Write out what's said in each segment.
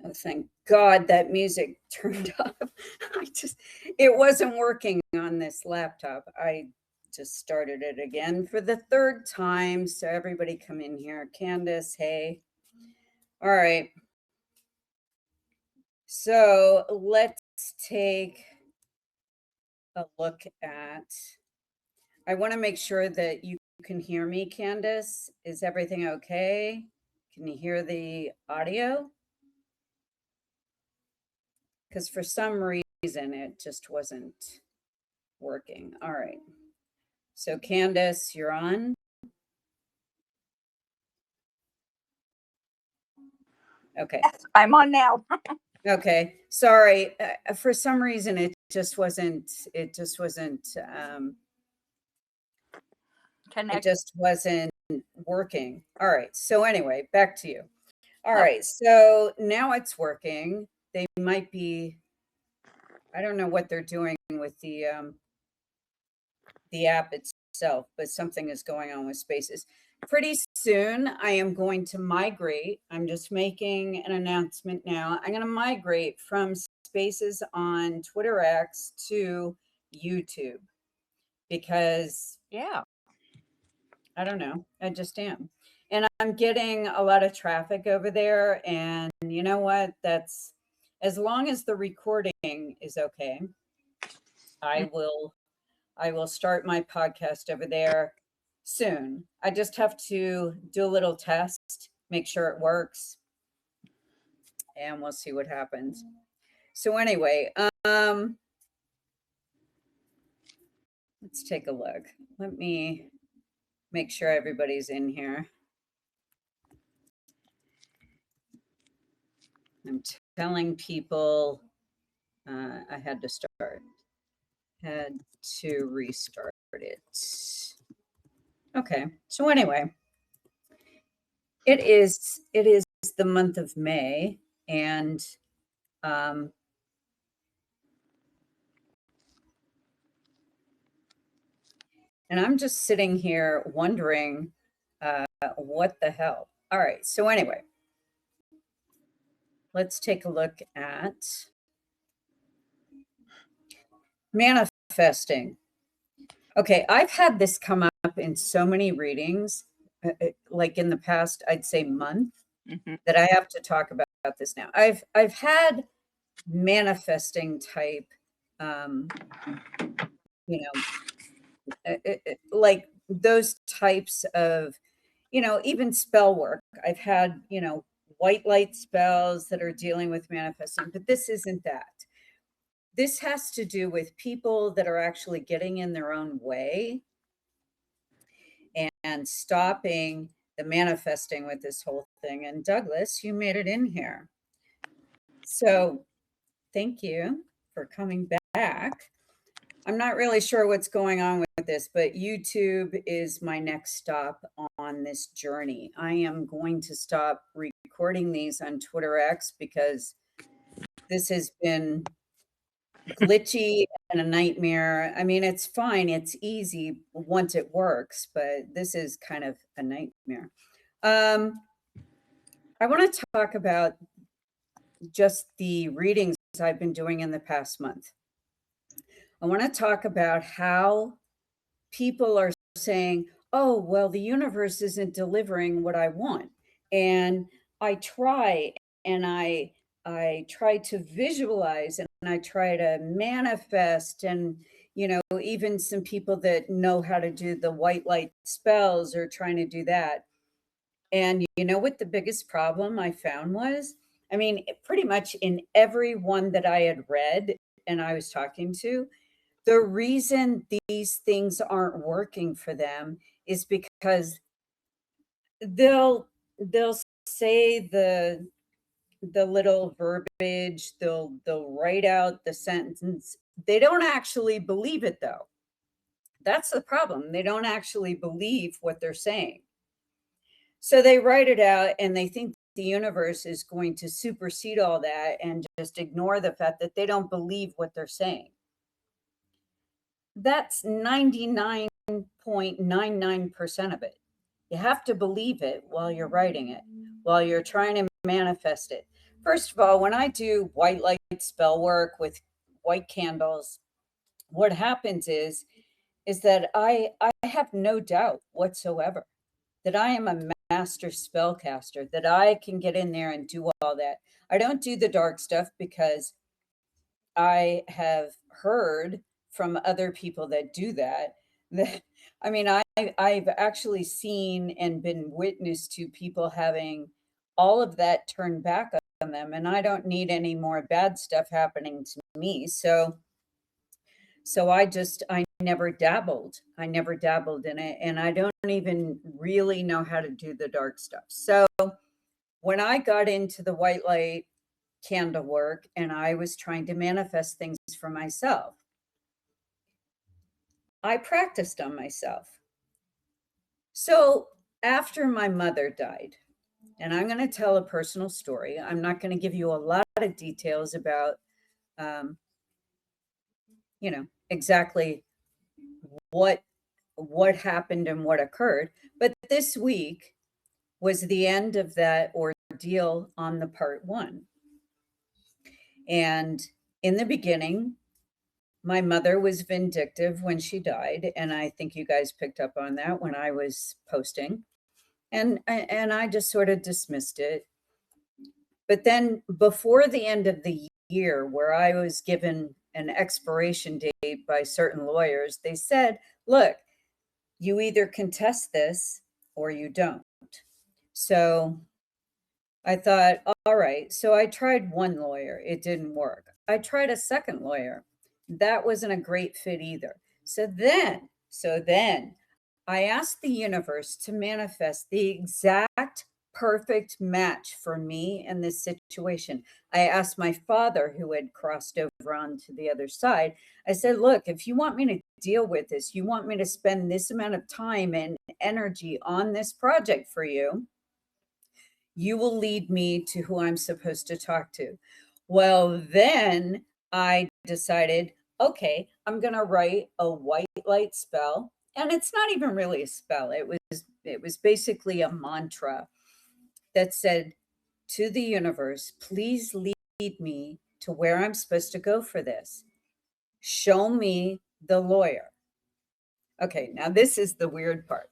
Oh, thank God that music turned off. It wasn't working on this laptop. I just started it again for the third time. So everybody come in here. Candace, hey. All right. So let's take a look at, I want to make sure that you can hear me, Candace. Is everything okay? Can you hear the audio? Because for some reason it just wasn't working. All right. So Candace, you're on. Okay. Yes, I'm on now. Okay. Sorry. For some reason it just wasn't working. All right. So anyway, back to you. All right. So now it's working. They might be, I don't know what they're doing with the app itself, but something is going on with Spaces. Pretty soon, I am going to migrate. I'm just making an announcement now. I'm going to migrate from Spaces on Twitter X to YouTube because, Yeah. I don't know, I just am. And I'm getting a lot of traffic over there. And you know what? That's as long as the recording is okay, I will start my podcast over there soon. I just have to do a little test, make sure it works, and we'll see what happens. So anyway, let's take a look. Let me make sure everybody's in here. I'm telling people I had to restart it. Okay. So anyway, it is the month of May, and I'm just sitting here wondering what the hell. All right. So anyway, let's take a look at manifesting. Okay, I've had this come up in so many readings, like in the past, I'd say month, that I have to talk about this now. I've had manifesting type, you know, like those types of, even spell work. I've had, white light spells that are dealing with manifesting, but this isn't that. This has to do with people that are actually getting in their own way and stopping the manifesting with this whole thing. And Douglas, you made it in here. So thank you for coming back. I'm not really sure what's going on with this, but YouTube is my next stop on this journey. I am going to stop recording these on Twitter X because this has been glitchy and a nightmare. I mean, it's fine. It's easy once it works, but this is kind of a nightmare. I want to talk about just the readings I've been doing in the past month. I want to talk about how people are saying, oh, well, the universe isn't delivering what I want. And I try and I try to visualize and I try to manifest. And, even some people that know how to do the white light spells are trying to do that. And you know what the biggest problem I found was? I mean, pretty much in every one that I had read and I was talking to, the reason these things aren't working for them is because they'll say the little verbiage, they'll write out the sentence. They don't actually believe it though. That's the problem. They don't actually believe what they're saying. So they write it out and they think the universe is going to supersede all that and just ignore the fact that they don't believe what they're saying. That's 99.99% of it. You have to believe it while you're writing it, while you're trying to manifest it. First of all, when I do white light spell work with white candles, what happens is that I have no doubt whatsoever that I am a master spellcaster, that I can get in there and do all that. I don't do the dark stuff because I have heard from other people that do that. That I mean, I've actually seen and been witness to people having all of that turned back on them, and I don't need any more bad stuff happening to me. So I never dabbled. I never dabbled in it, and I don't even really know how to do the dark stuff. So when I got into the white light candle work and I was trying to manifest things for myself, I practiced on myself. So after my mother died, and I'm going to tell a personal story. I'm not going to give you a lot of details about, um, exactly what what happened and what occurred. But this week was the end of that ordeal on the part one. And in the beginning, my mother was vindictive when she died, and I think you guys picked up on that when I was posting. And I just sort of dismissed it. But then before the end of the year, where I was given an expiration date by certain lawyers, they said, look, you either contest this or you don't. So I thought, all right. So I tried one lawyer, it didn't work. I tried a second lawyer, that wasn't a great fit either. So then I asked the universe to manifest the exact perfect match for me in this situation. I asked my father, who had crossed over onto the other side, I said, look, if you want me to deal with this, you want me to spend this amount of time and energy on this project for you, you will lead me to who I'm supposed to talk to. Well, then I decided, okay, I'm going to write a white light spell. And it's not even really a spell. It was basically a mantra that said to the universe, please lead me to where I'm supposed to go for this. Show me the lawyer. Okay, now this is the weird part.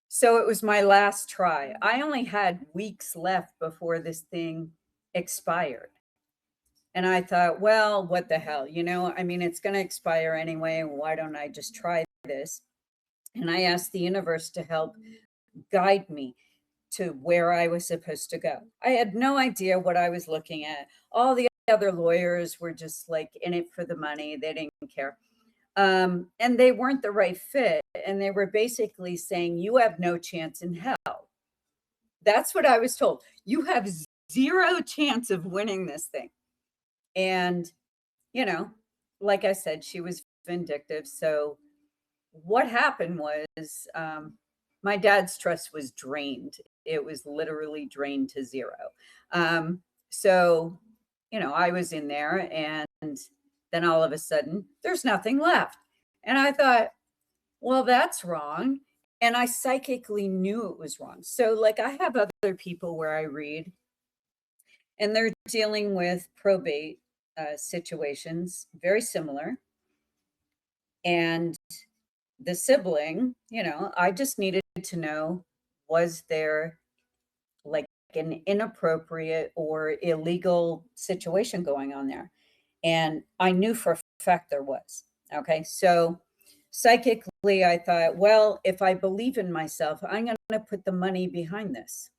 So it was my last try. I only had weeks left before this thing expired. And I thought, well, what the hell? I mean, it's going to expire anyway. Why don't I just try this? And I asked the universe to help guide me to where I was supposed to go. I had no idea what I was looking at. All the other lawyers were just like in it for the money, they didn't care. And they weren't the right fit. And they were basically saying, you have no chance in hell. That's what I was told. You have zero chance of winning this thing. And, you know, like I said, she was vindictive. So what happened was my dad's trust was drained. It was literally drained to zero. So, I was in there, and then all of a sudden, there's nothing left. And I thought, well, that's wrong. And I psychically knew it was wrong. So, like, I have other people where I read, and they're dealing with probate situations, very similar. And the sibling, I just needed to know, was there like an inappropriate or illegal situation going on there? And I knew for a fact there was. Okay. So psychically, I thought, well, if I believe in myself, I'm going to put the money behind this.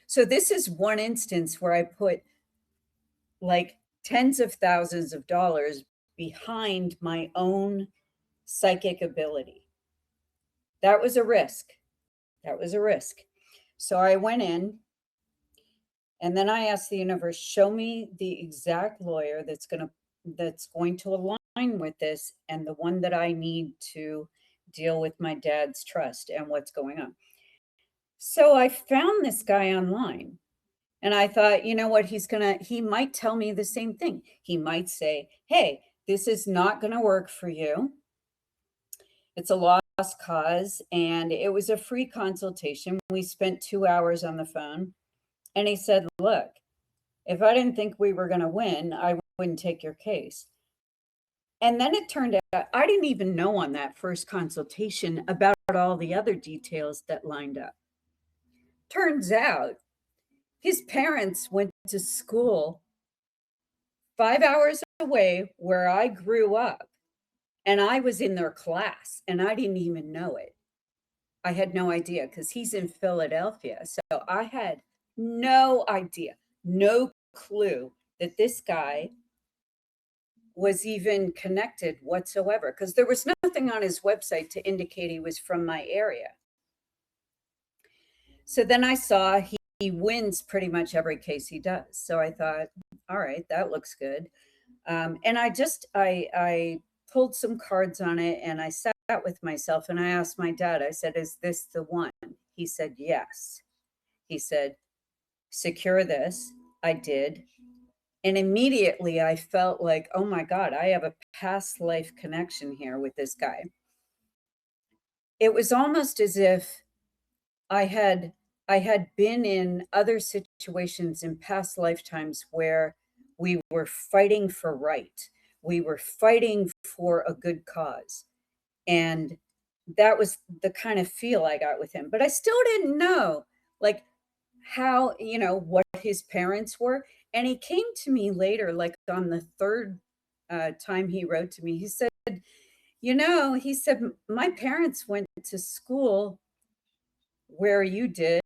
So this is one instance where I put like tens of thousands of dollars behind my own psychic ability. That was a risk. That was a risk. So I went in, and then I asked the universe, show me the exact lawyer that's going to align with this, and the one that I need to deal with my dad's trust and what's going on. So I found this guy online, and I thought, you know what, he might tell me the same thing. He might say, hey, this is not going to work for you. It's a lost cause. And it was a free consultation. We spent 2 hours on the phone. And he said, look, if I didn't think we were going to win, I wouldn't take your case. And then it turned out I didn't even know on that first consultation about all the other details that lined up. Turns out his parents went to school 5 hours away where I grew up, and I was in their class, and I didn't even know it. I had no idea because he's in Philadelphia. So I had no idea, no clue that this guy was even connected whatsoever because there was nothing on his website to indicate he was from my area. So then I saw he wins pretty much every case he does. So I thought, all right, that looks good. And I pulled some cards on it and I sat with myself and I asked my dad, I said, is this the one? He said, yes. He said, secure this. I did. And immediately I felt like, oh my God, I have a past life connection here with this guy. It was almost as if I had been in other situations in past lifetimes where we were fighting for right. We were fighting for a good cause. And that was the kind of feel I got with him. But I still didn't know like how, what his parents were. And he came to me later, like on the third time he wrote to me, he said, he said, my parents went to school where you did,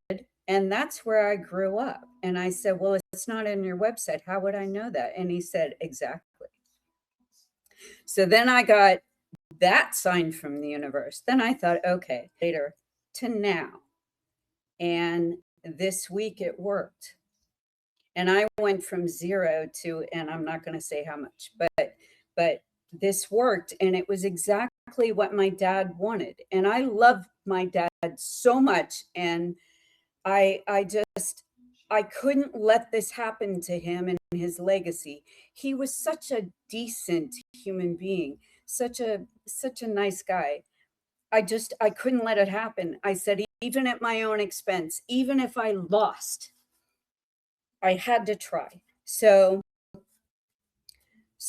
and that's where I grew up. And I said, well, it's not in your website. How would I know that? And he said, exactly. So then I got that sign from the universe. Then I thought, okay, later to now. And this week it worked. And I went from 0 to, and I'm not going to say how much, but this worked and it was exactly what my dad wanted. And I love my dad so much. And I couldn't let this happen to him and his legacy. He was such a decent human being, such a nice guy. I couldn't let it happen. I said, even at my own expense, even if I lost, I had to try. So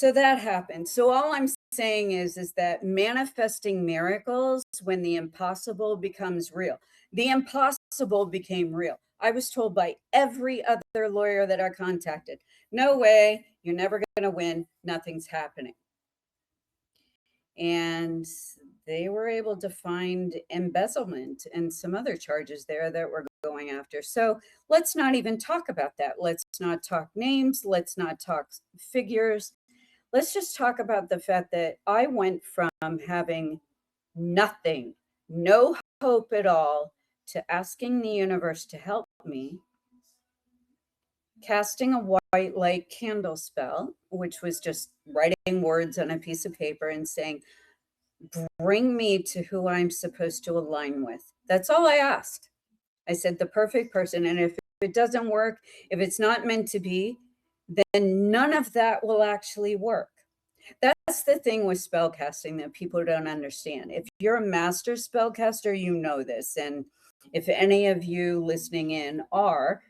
that happened. So all I'm saying is that manifesting miracles when the impossible becomes real. The impossible became real. I was told by every other lawyer that I contacted, no way, you're never going to win, nothing's happening. And they were able to find embezzlement and some other charges there that we're going after. So let's not even talk about that. Let's not talk names. Let's not talk figures. Let's just talk about the fact that I went from having nothing, no hope at all, to asking the universe to help me, casting a white light candle spell, which was just writing words on a piece of paper and saying, bring me to who I'm supposed to align with. That's all I asked. I said, the perfect person. And if it doesn't work, if it's not meant to be, then none of that will actually work. That's the thing with spellcasting that people don't understand. If you're a master spellcaster, you know this. And if any of you listening in are,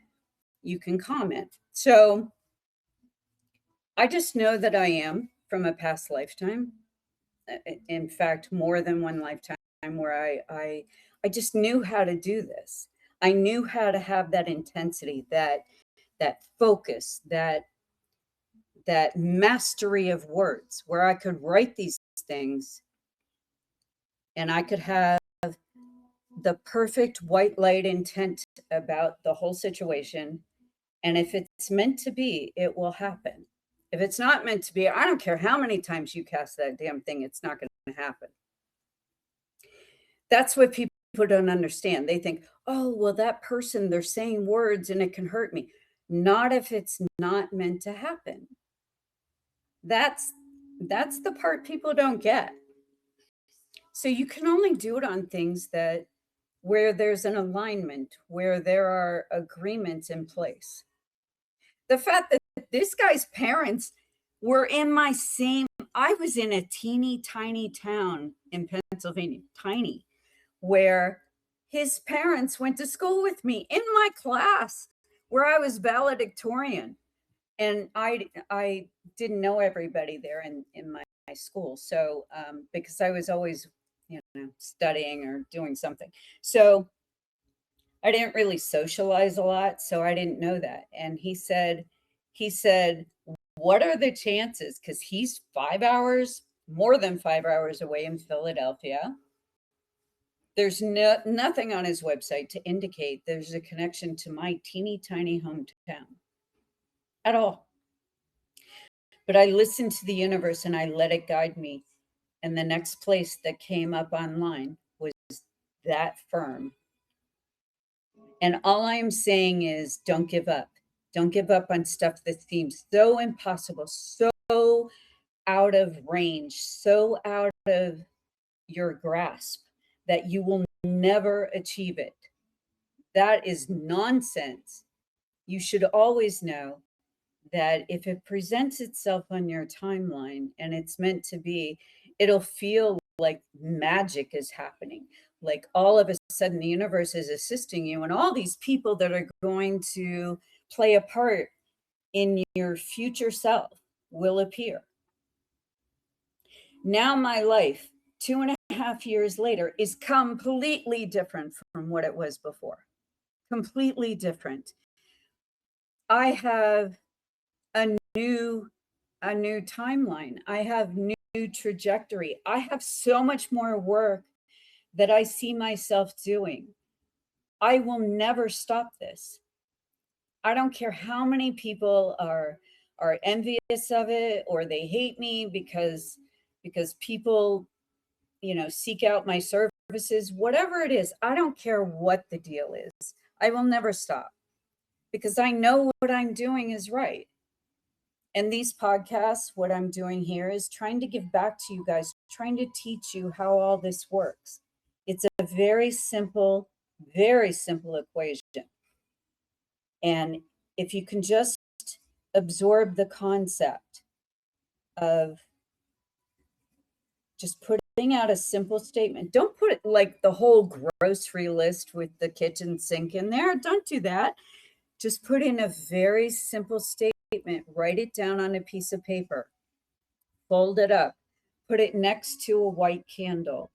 you can comment. So I just know that I am from a past lifetime. In fact, more than one lifetime where I just knew how to do this. I knew how to have that intensity, that focus, that mastery of words where I could write these things and I could have the perfect white light intent about the whole situation. And if it's meant to be, it will happen. If it's not meant to be, I don't care how many times you cast that damn thing, it's not going to happen. That's what people don't understand. They think, oh, well, that person, they're saying words and it can hurt me. Not if it's not meant to happen. That's the part people don't get. So you can only do it on things that where there's an alignment, where there are agreements in place. The fact that this guy's parents were in my same, I was in a teeny tiny town in Pennsylvania, tiny, where his parents went to school with me in my class. where I was valedictorian. And I didn't know everybody there in my school. So because I was always, studying or doing something. So I didn't really socialize a lot, so I didn't know that. And he said, what are the chances? Because he's 5 hours, more than 5 hours away in Philadelphia. There's nothing on his website to indicate there's a connection to my teeny tiny hometown at all. But I listened to the universe and I let it guide me. And the next place that came up online was that firm. And all I'm saying is don't give up. Don't give up on stuff that seems so impossible, so out of range, so out of your grasp that you will never achieve it. That is nonsense. You should always know that if it presents itself on your timeline and it's meant to be, it'll feel like magic is happening. Like all of a sudden the universe is assisting you, and all these people that are going to play a part in your future self will appear. Now, my life, 2.5 years later, is completely different from what it was before. Completely different. I have a new timeline. I have new trajectory. I have so much more work that I see myself doing. I will never stop this. I don't care how many people are envious of it, or they hate me because people, seek out my services, whatever it is. I don't care what the deal is. I will never stop because I know what I'm doing is right. And these podcasts, what I'm doing here is trying to give back to you guys, trying to teach you how all this works. It's a very simple equation. And if you can just absorb the concept of just putting out a simple statement, don't put it like the whole grocery list with the kitchen sink in there. Don't do that. Just put in a very simple statement, write it down on a piece of paper, fold it up, put it next to a white candle,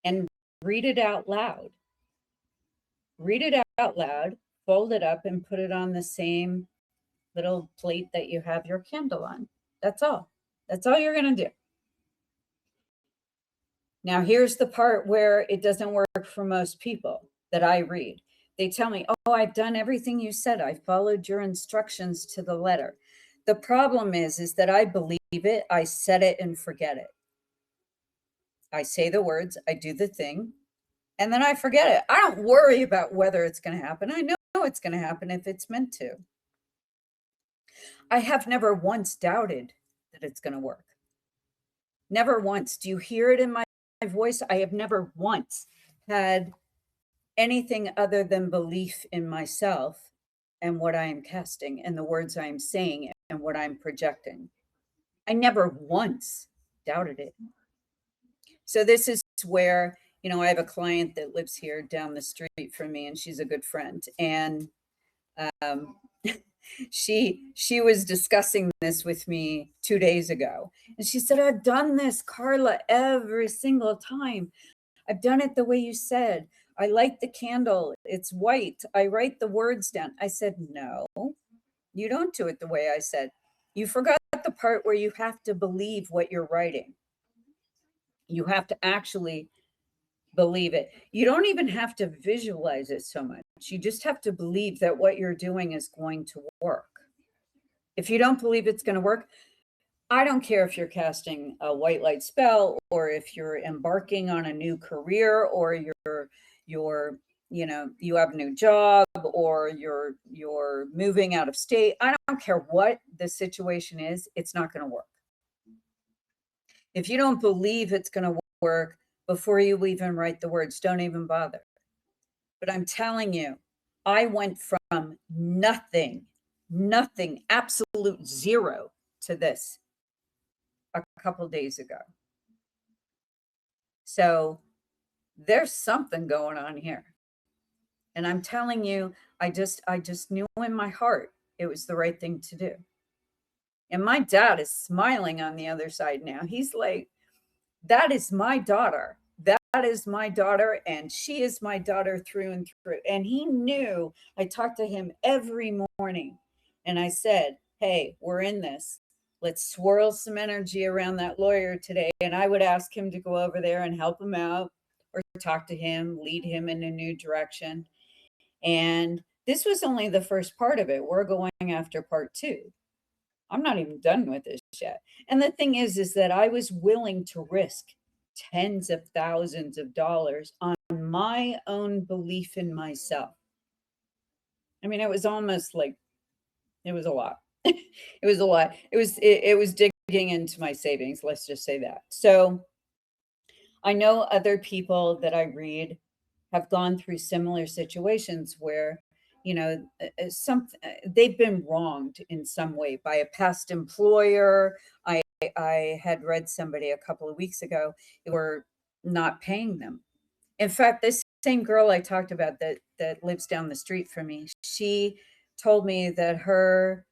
and read it out loud. Read it out loud, fold it up, and put it on the same little plate that you have your candle on. That's all. That's all you're going to do. Now, here's the part where it doesn't work for most people that I read. They tell me, oh, I've done everything you said. I followed your instructions to the letter. The problem is that I believe it, I set it and forget it. I say the words, I do the thing, and then I forget it. I don't worry about whether it's going to happen. I know it's going to happen if it's meant to. I have never once doubted that it's going to work. Never once. Do you hear it in my voice? I have never once had anything other than belief in myself and what I am casting and the words I am saying and what I'm projecting. I never once doubted it. So this is where, I have a client that lives here down the street from me, and she's a good friend. And she was discussing this with me 2 days ago. And she said, I've done this, Carla, every single time. I've done it the way you said. I light the candle. It's white. I write the words down. I said, no, you don't do it the way I said. You forgot the part where you have to believe what you're writing. You have to actually believe it. You don't even have to visualize it so much. You just have to believe that what you're doing is going to work. If you don't believe it's going to work, I don't care if you're casting a white light spell, or if you're embarking on a new career, or you're you have a new job, or you're moving out of state. I don't care what the situation is, it's not going to work. If you don't believe it's going to work before you even write the words, don't even bother. But I'm telling you, I went from nothing, absolute zero, to this a couple days ago. So there's something going on here. And I'm telling you, I just knew in my heart it was the right thing to do. And my dad is smiling on the other side now. He's like, that is my daughter. That is my daughter, and she is my daughter through and through. And he knew. I talked to him every morning, and I said, hey, we're in this. Let's swirl some energy around that lawyer today. And I would ask him to go over there and help him out or talk to him, lead him in a new direction. And this was only the first part of it. We're going after part 2. I'm not even done with this yet. And the thing is that I was willing to risk tens of thousands of dollars on my own belief in myself. I mean, it was almost like it was a lot. It was a lot. It was digging into my savings, let's just say that. So I know other people that I read have gone through similar situations where they've been wronged in some way by a past employer. I had read somebody a couple of weeks ago who were not paying them. In fact, this same girl I talked about that lives down the street from me, she told me that her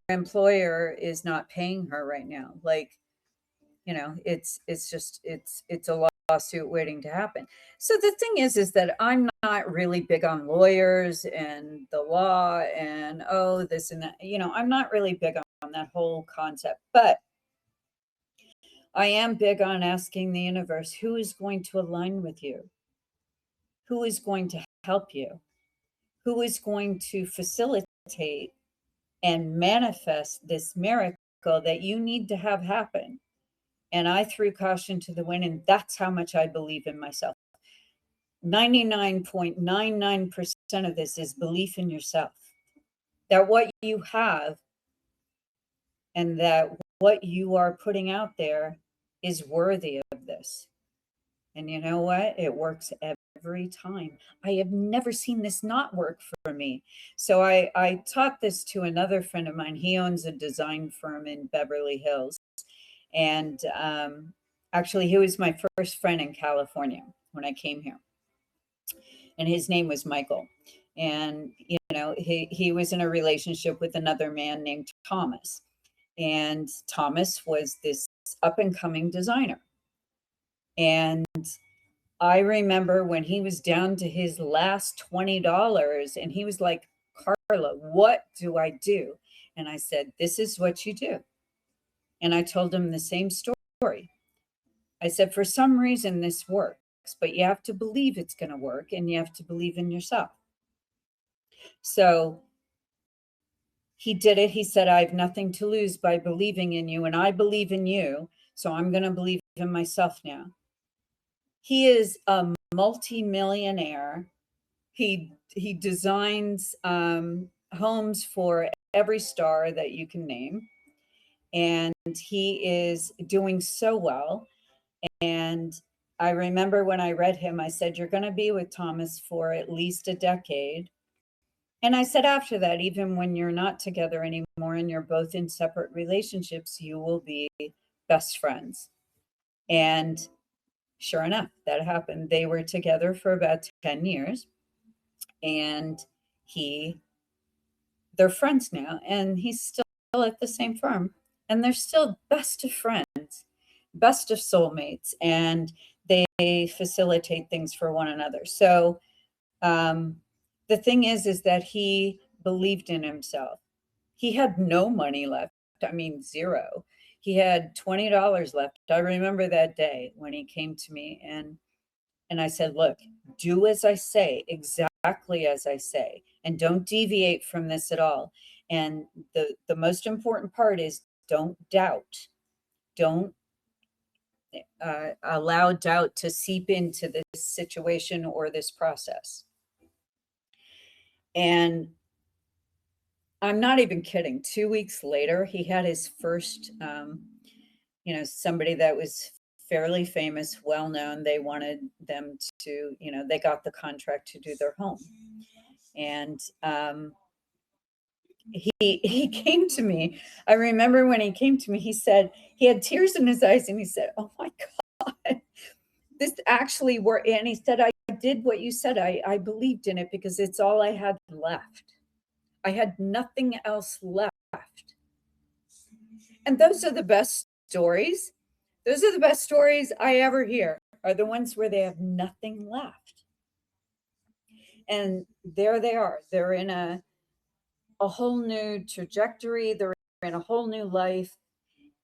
employer is not paying her right now. Like, it's a lawsuit waiting to happen. So the thing is that I'm not really big on lawyers and the law and this and that. I'm not really big on that whole concept, but I am big on asking the universe, who is going to align with you? Who is going to help you? Who is going to facilitate and manifest this miracle that you need to have happen? And I threw caution to the wind, and that's how much I believe in myself. 99.99% of this is belief in yourself. That what you have and that what you are putting out there is worthy of this. And you know what? It works every time. I have never seen this not work for me. So I taught this to another friend of mine. He owns a design firm in Beverly Hills. And actually, he was my first friend in California when I came here. And his name was Michael. And, he was in a relationship with another man named Thomas. And Thomas was this up and coming designer. And I remember when he was down to his last $20 and he was like, Carla, what do I do? And I said, this is what you do. And I told him the same story. I said, for some reason, this works, but you have to believe it's going to work and you have to believe in yourself. So he did it. He said, I have nothing to lose by believing in you, and I believe in you. So I'm going to believe in myself now. He is a multi-millionaire. He designs homes for every star that you can name. And he is doing so well. And I remember when I read him, I said, you're going to be with Thomas for at least a decade. And I said, after that, even when you're not together anymore and you're both in separate relationships, you will be best friends. And sure enough, that happened. They were together for about 10 years. And they're friends now. And he's still at the same firm. And they're still best of friends, best of soulmates. And they facilitate things for one another. So the thing is that he believed in himself. He had no money left. I mean, zero. He had $20 left. I remember that day when he came to me and I said, look, do as I say, exactly as I say, and don't deviate from this at all. And the most important part is don't doubt. Don't allow doubt to seep into this situation or this process. And I'm not even kidding. 2 weeks later, he had his first, somebody that was fairly famous, well known. They wanted them to, they got the contract to do their home. And he came to me. I remember when he came to me, he said, he had tears in his eyes and he said, oh my God, this actually worked. And he said, I did what you said. I believed in it because it's all I had left. I had nothing else left. And those are the best stories. Those are the best stories I ever hear, are the ones where they have nothing left. And there they are. They're in a whole new trajectory. They're in a whole new life.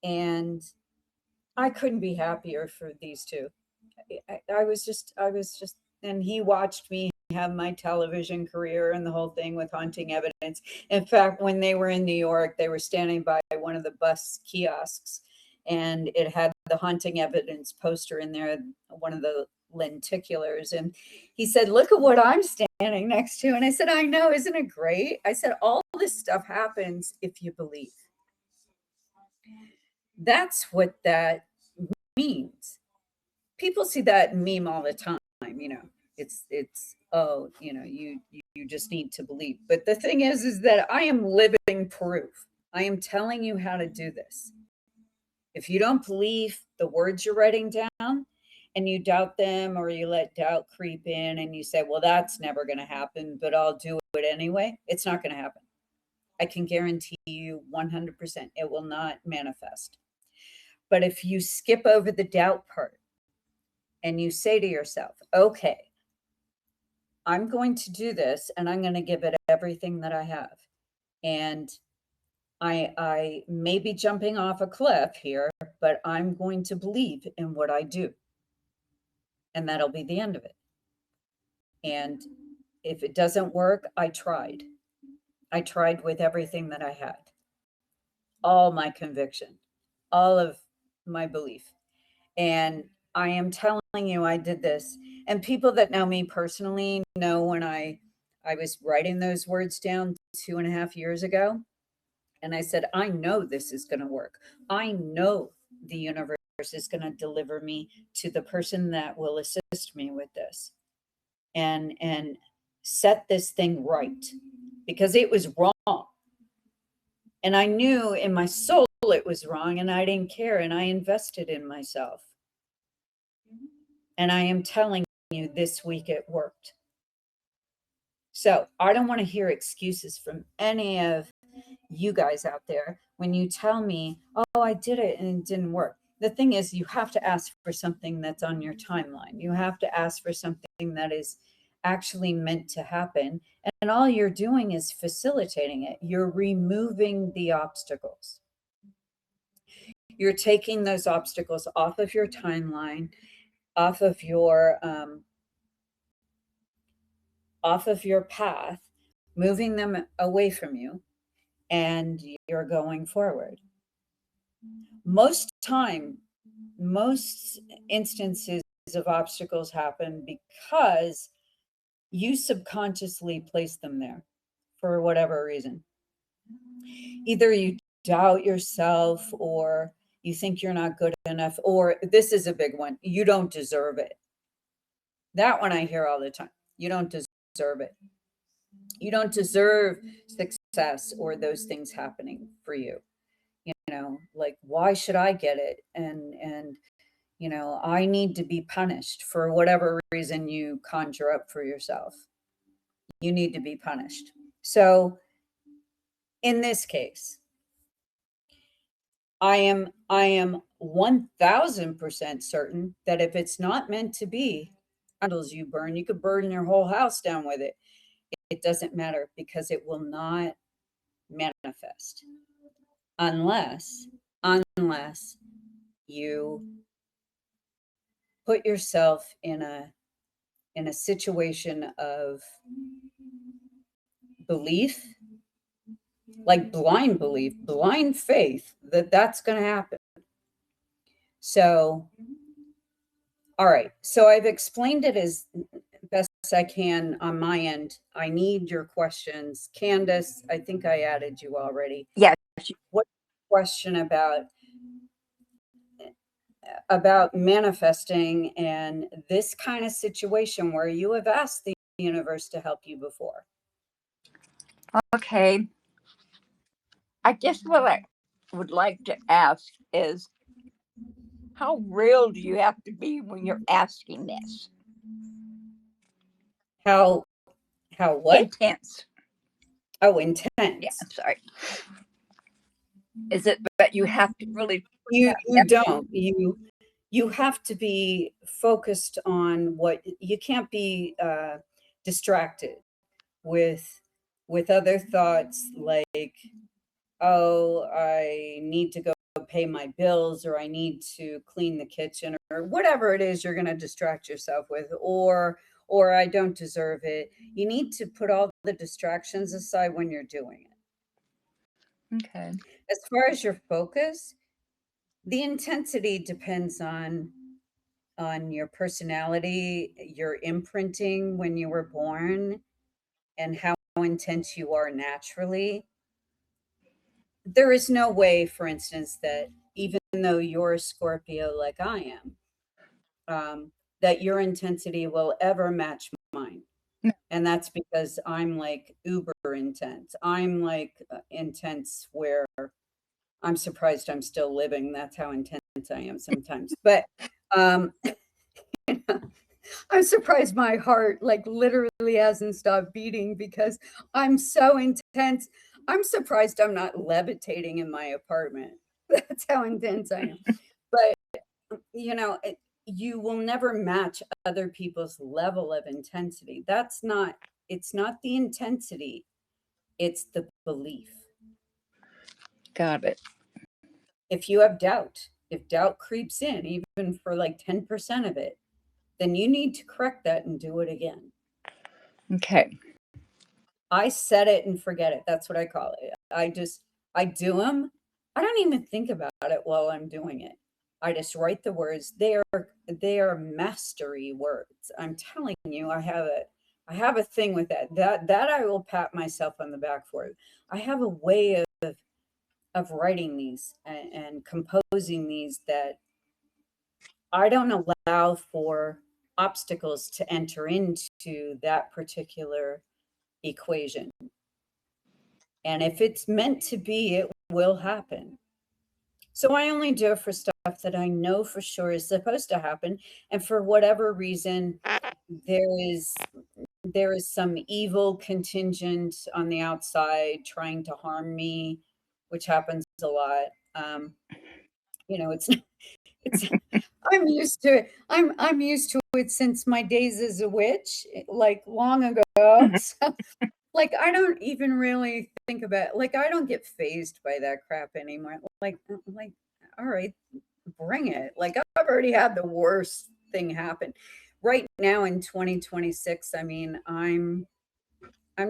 And I couldn't be happier for these two. I was just, and he watched me have my television career and the whole thing with Haunting Evidence. In fact, when they were in New York, they were standing by one of the bus kiosks, and it had the Haunting Evidence poster in there, one of the lenticulars. And he said, "Look at what I'm standing next to." And I said, "I know, isn't it great?" I said, "All this stuff happens if you believe." That's what that means. People see that meme all the time, you know. It's oh, you know, you just need to believe. But the thing is that I am living proof. I am telling you how to do this. If you don't believe the words you're writing down and you doubt them, or you let doubt creep in and you say, "Well, that's never going to happen, but I'll do it anyway," it's not going to happen. I can guarantee you 100% it will not manifest. But if you skip over the doubt part and you say to yourself, "Okay, I'm going to do this and I'm going to give it everything that I have. And I may be jumping off a cliff here, but I'm going to believe in what I do." And that'll be the end of it. And if it doesn't work, I tried. I tried with everything that I had, all my conviction, all of my belief. And I am telling you, I did this. And people that know me personally know when I was writing those words down 2.5 years ago, and I said, "I know this is going to work. I know the universe is going to deliver me to the person that will assist me with this and set this thing right," because it was wrong. And I knew in my soul it was wrong, and I didn't care, and I invested in myself. And I am telling you, this week it worked. So I don't want to hear excuses from any of you guys out there when you tell me, "Oh, I did it and it didn't work." The thing is, you have to ask for something that's on your timeline. You have to ask for something that is actually meant to happen. And all you're doing is facilitating it. You're removing the obstacles. You're taking those obstacles off of your timeline, off of your path, moving them away from you, and you're going forward. Most instances of obstacles happen because you subconsciously place them there for whatever reason. Either you doubt yourself, or you think you're not good enough, or this is a big one, you don't deserve it. That one I hear all the time. You don't deserve it. You don't deserve success or those things happening for you. You know, like, why should I get it? And you know, I need to be punished for whatever reason you conjure up for yourself. You need to be punished. So in this case, I am 1000% certain that if it's not meant to be, candles you burn, you could burn your whole house down with it. It doesn't matter, because it will not manifest unless you put yourself in a situation of belief, like blind belief, blind faith that that's going to happen. So, all right. So I've explained it as best I can on my end. I need your questions. Candace, I think I added you already. Yes. What question about manifesting and this kind of situation where you have asked the universe to help you before? Okay. I guess what I would like to ask is, how real do you have to be when you're asking this? How what? Intense. Oh, Yeah, intense. I'm sorry. Is it that you have to really put You that you don't. You have to be focused on what you can't be distracted with other thoughts like, oh, I need to go pay my bills, or I need to clean the kitchen, or whatever it is you're going to distract yourself with, or I don't deserve it. You need to put all the distractions aside when you're doing it. Okay. As far as your focus, the intensity depends on your personality, your imprinting when you were born, and how intense you are naturally. There is no way, for instance, that even though you're a Scorpio like I am, that your intensity will ever match mine. No. And that's because I'm like uber intense. I'm like intense where I'm surprised I'm still living. That's how intense I am sometimes. But um, I'm surprised my heart like literally hasn't stopped beating because I'm so intense. I'm surprised I'm not levitating in my apartment. That's how intense I am. But you will never match other people's level of intensity. It's not the intensity, it's the belief. Got it. If you have doubt, if doubt creeps in, even for like 10% of it, then you need to correct that and do it again. Okay. I set it and forget it. That's what I call it. I do them. I don't even think about it while I'm doing it. I just write the words. They are mastery words. I'm telling you, I have a thing with that. That I will pat myself on the back for. I have a way of writing these and composing these that I don't allow for obstacles to enter into that particular equation. And if it's meant to be, it will happen. So I only do it for stuff that I know for sure is supposed to happen. And for whatever reason, there is there is some evil contingent on the outside trying to harm me, which happens a lot. It's it's I'm used to it. I'm used to it since my days as a witch, like long ago. So like, I don't even really think about like, I don't get phased by that crap anymore. Like, all right, bring it. Like, I've already had the worst thing happen. Right now in 2026, I mean, I'm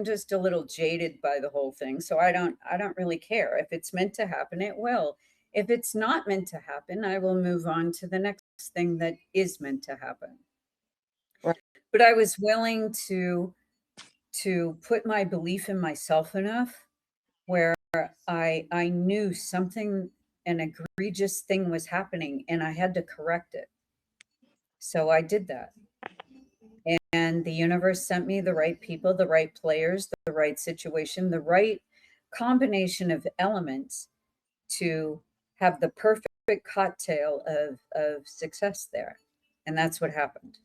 just a little jaded by the whole thing. So I don't really care. If it's meant to happen, it will. If it's not meant to happen, I will move on to the next thing that is meant to happen. Right. But I was willing to put my belief in myself enough where I knew something an egregious thing was happening and I had to correct it. So I did that. And the universe sent me the right people, the right players, the right situation, the right combination of elements to have the perfect cocktail of success there. And that's what happened.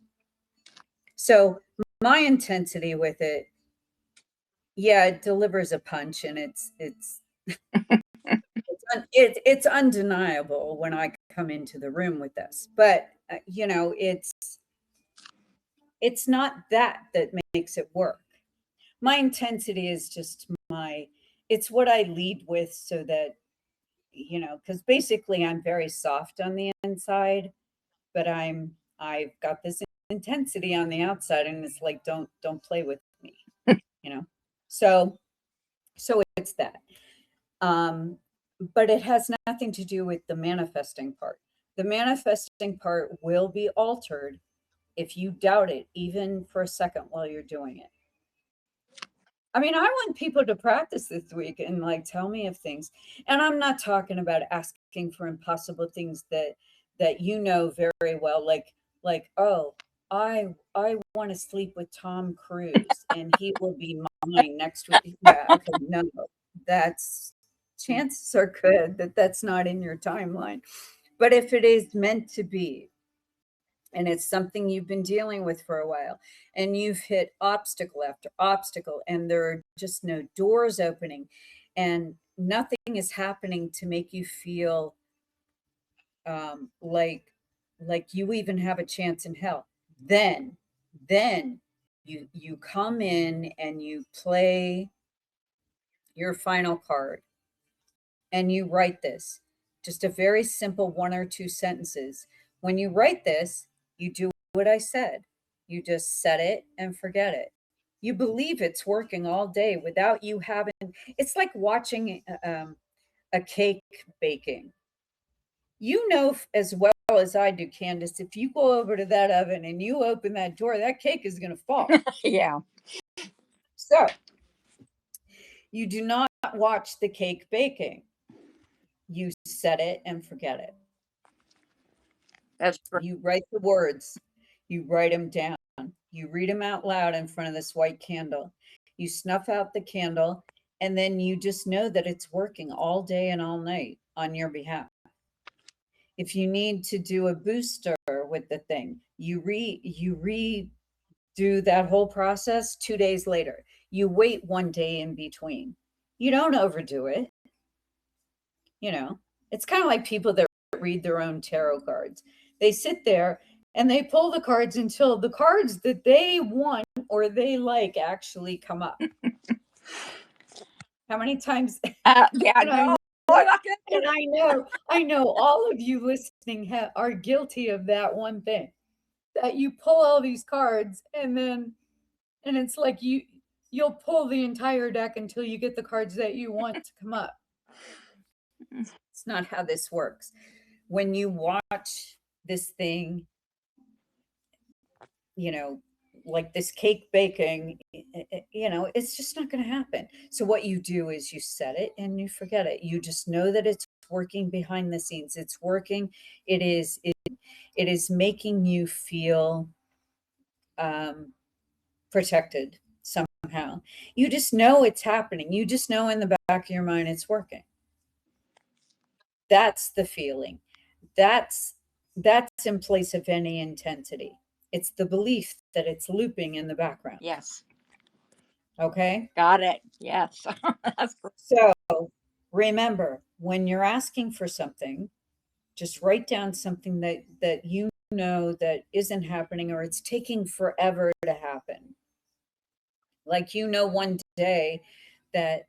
So my intensity with it, yeah, it delivers a punch and it's undeniable when I come into the room with this. But it's not that makes it work. My intensity is just it's what I lead with so that because basically I'm very soft on the inside, but I've got this intensity on the outside, and it's like don't play with me, you know. So it's that. But it has nothing to do with the manifesting part. The manifesting part will be altered if you doubt it, even for a second while you're doing it. I mean, I want people to practice this week and like tell me of things. And I'm not talking about asking for impossible things that very well, oh, I want to sleep with Tom Cruise and he will be mine next week. Yeah, okay, no, that's chances are good that that's not in your timeline. But if it is meant to be, and it's something you've been dealing with for a while, and you've hit obstacle after obstacle, and there are just no doors opening, and nothing is happening to make you feel like you even have a chance in hell. Then you come in and you play your final card, and you write this, just a very simple 1 or 2 sentences. When you write this, you do what I said. You just set it and forget it. You believe it's working all day without you having. It's like watching a cake baking. You know as well as I do, Candace, if you go over to that oven and you open that door, that cake is going to fall. Yeah. So you do not watch the cake baking. You set it and forget it. That's great. You write the words, you write them down, you read them out loud in front of this white candle. You snuff out the candle, and then you just know that it's working all day and all night on your behalf. If you need to do a booster with the thing, you redo that whole process 2 days later. You wait 1 day in between. You don't overdo it. It's kind of like people that read their own tarot cards. They sit there and they pull the cards until the cards that they want or they like actually come up. How many times? Yeah, And I no. know, I know all of you listening are guilty of that one thing, that you pull all these cards and it's like you'll pull the entire deck until you get the cards that you want to come up. It's not how this works. When you watch this thing, like this cake baking, it's just not going to happen. So what you do is you set it and you forget it. You just know that it's working behind the scenes. It's working. It is making you feel protected somehow. You just know it's happening. You just know in the back of your mind it's working. That's the feeling. That's in place of any intensity. It's the belief that it's looping in the background. Yes. Okay? Got it. Yes. That's great. So remember, when you're asking for something, just write down something that you know that isn't happening or it's taking forever to happen. Like one day that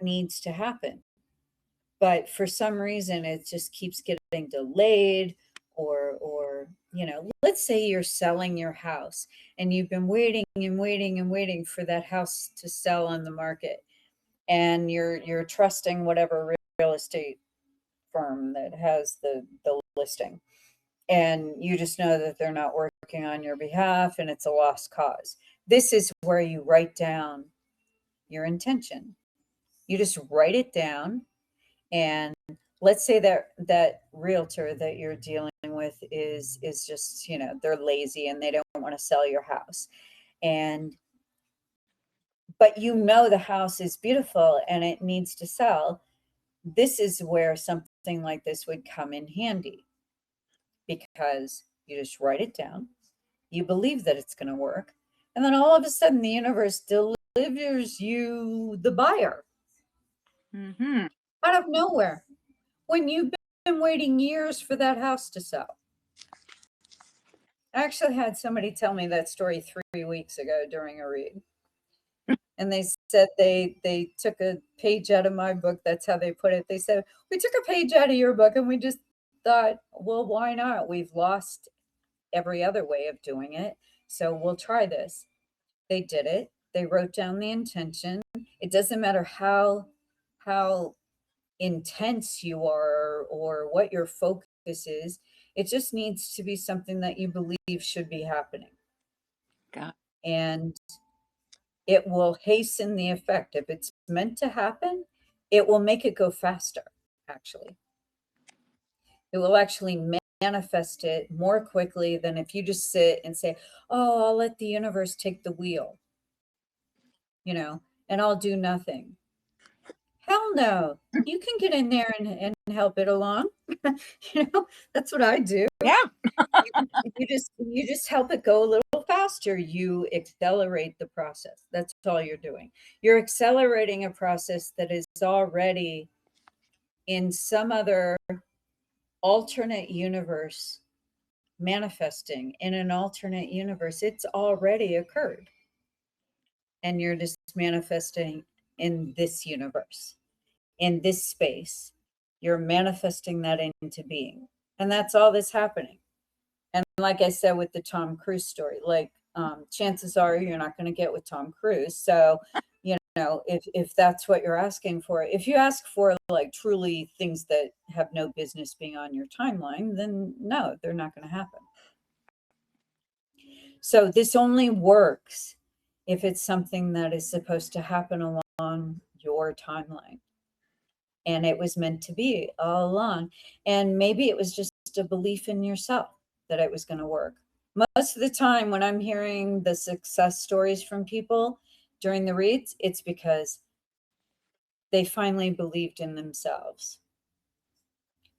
needs to happen. But for some reason it just keeps getting delayed, or let's say you're selling your house and you've been waiting and waiting and waiting for that house to sell on the market, and you're trusting whatever real estate firm that has the listing, and you just know that they're not working on your behalf and it's a lost cause. This is where you write down your intention. You just write it down. And let's say that realtor that you're dealing with is just, they're lazy and they don't want to sell your house. But the house is beautiful and it needs to sell. This is where something like this would come in handy, because you just write it down. You believe that it's going to work. And then all of a sudden the universe delivers you the buyer out of nowhere, when you've been waiting years for that house to sell. I actually had somebody tell me that story 3 weeks ago during a read. And they said they took a page out of my book. That's how they put it. They said, we took a page out of your book and we just thought, well, why not? We've lost every other way of doing it, so we'll try this. They did it. They wrote down the intention. It doesn't matter how intense you are or what your focus is. It just needs to be something that you believe should be happening. Got it. And it will hasten the effect. If it's meant to happen, it will make it go faster, actually. It will actually manifest it more quickly than if you just sit and say, oh, I'll let the universe take the wheel, and I'll do nothing. Hell no. You can get in there and help it along. That's what I do. Yeah. You just help it go a little faster. You accelerate the process. That's all you're doing. You're accelerating a process that is already in some other alternate universe, manifesting in an alternate universe. It's already occurred. And you're just manifesting in this universe, in this space. You're manifesting that into being. And that's all that's happening. And like I said with the Tom Cruise story, like chances are you're not going to get with Tom Cruise. So, if that's what you're asking for, if you ask for like truly things that have no business being on your timeline, then no, they're not going to happen. So this only works if it's something that is supposed to happen along your timeline. And it was meant to be all along. And maybe it was just a belief in yourself that it was going to work. Most of the time when I'm hearing the success stories from people during the reads, it's because they finally believed in themselves.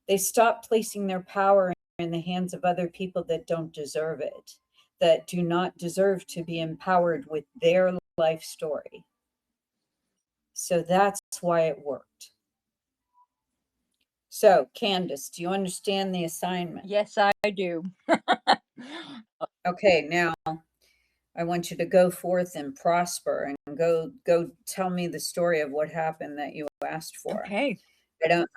They stopped placing their power in the hands of other people that don't deserve it, that do not deserve to be empowered with their life story. So that's why it worked. So, Candace, do you understand the assignment? Yes, I do. Okay, now I want you to go forth and prosper and go tell me the story of what happened that you asked for. Okay.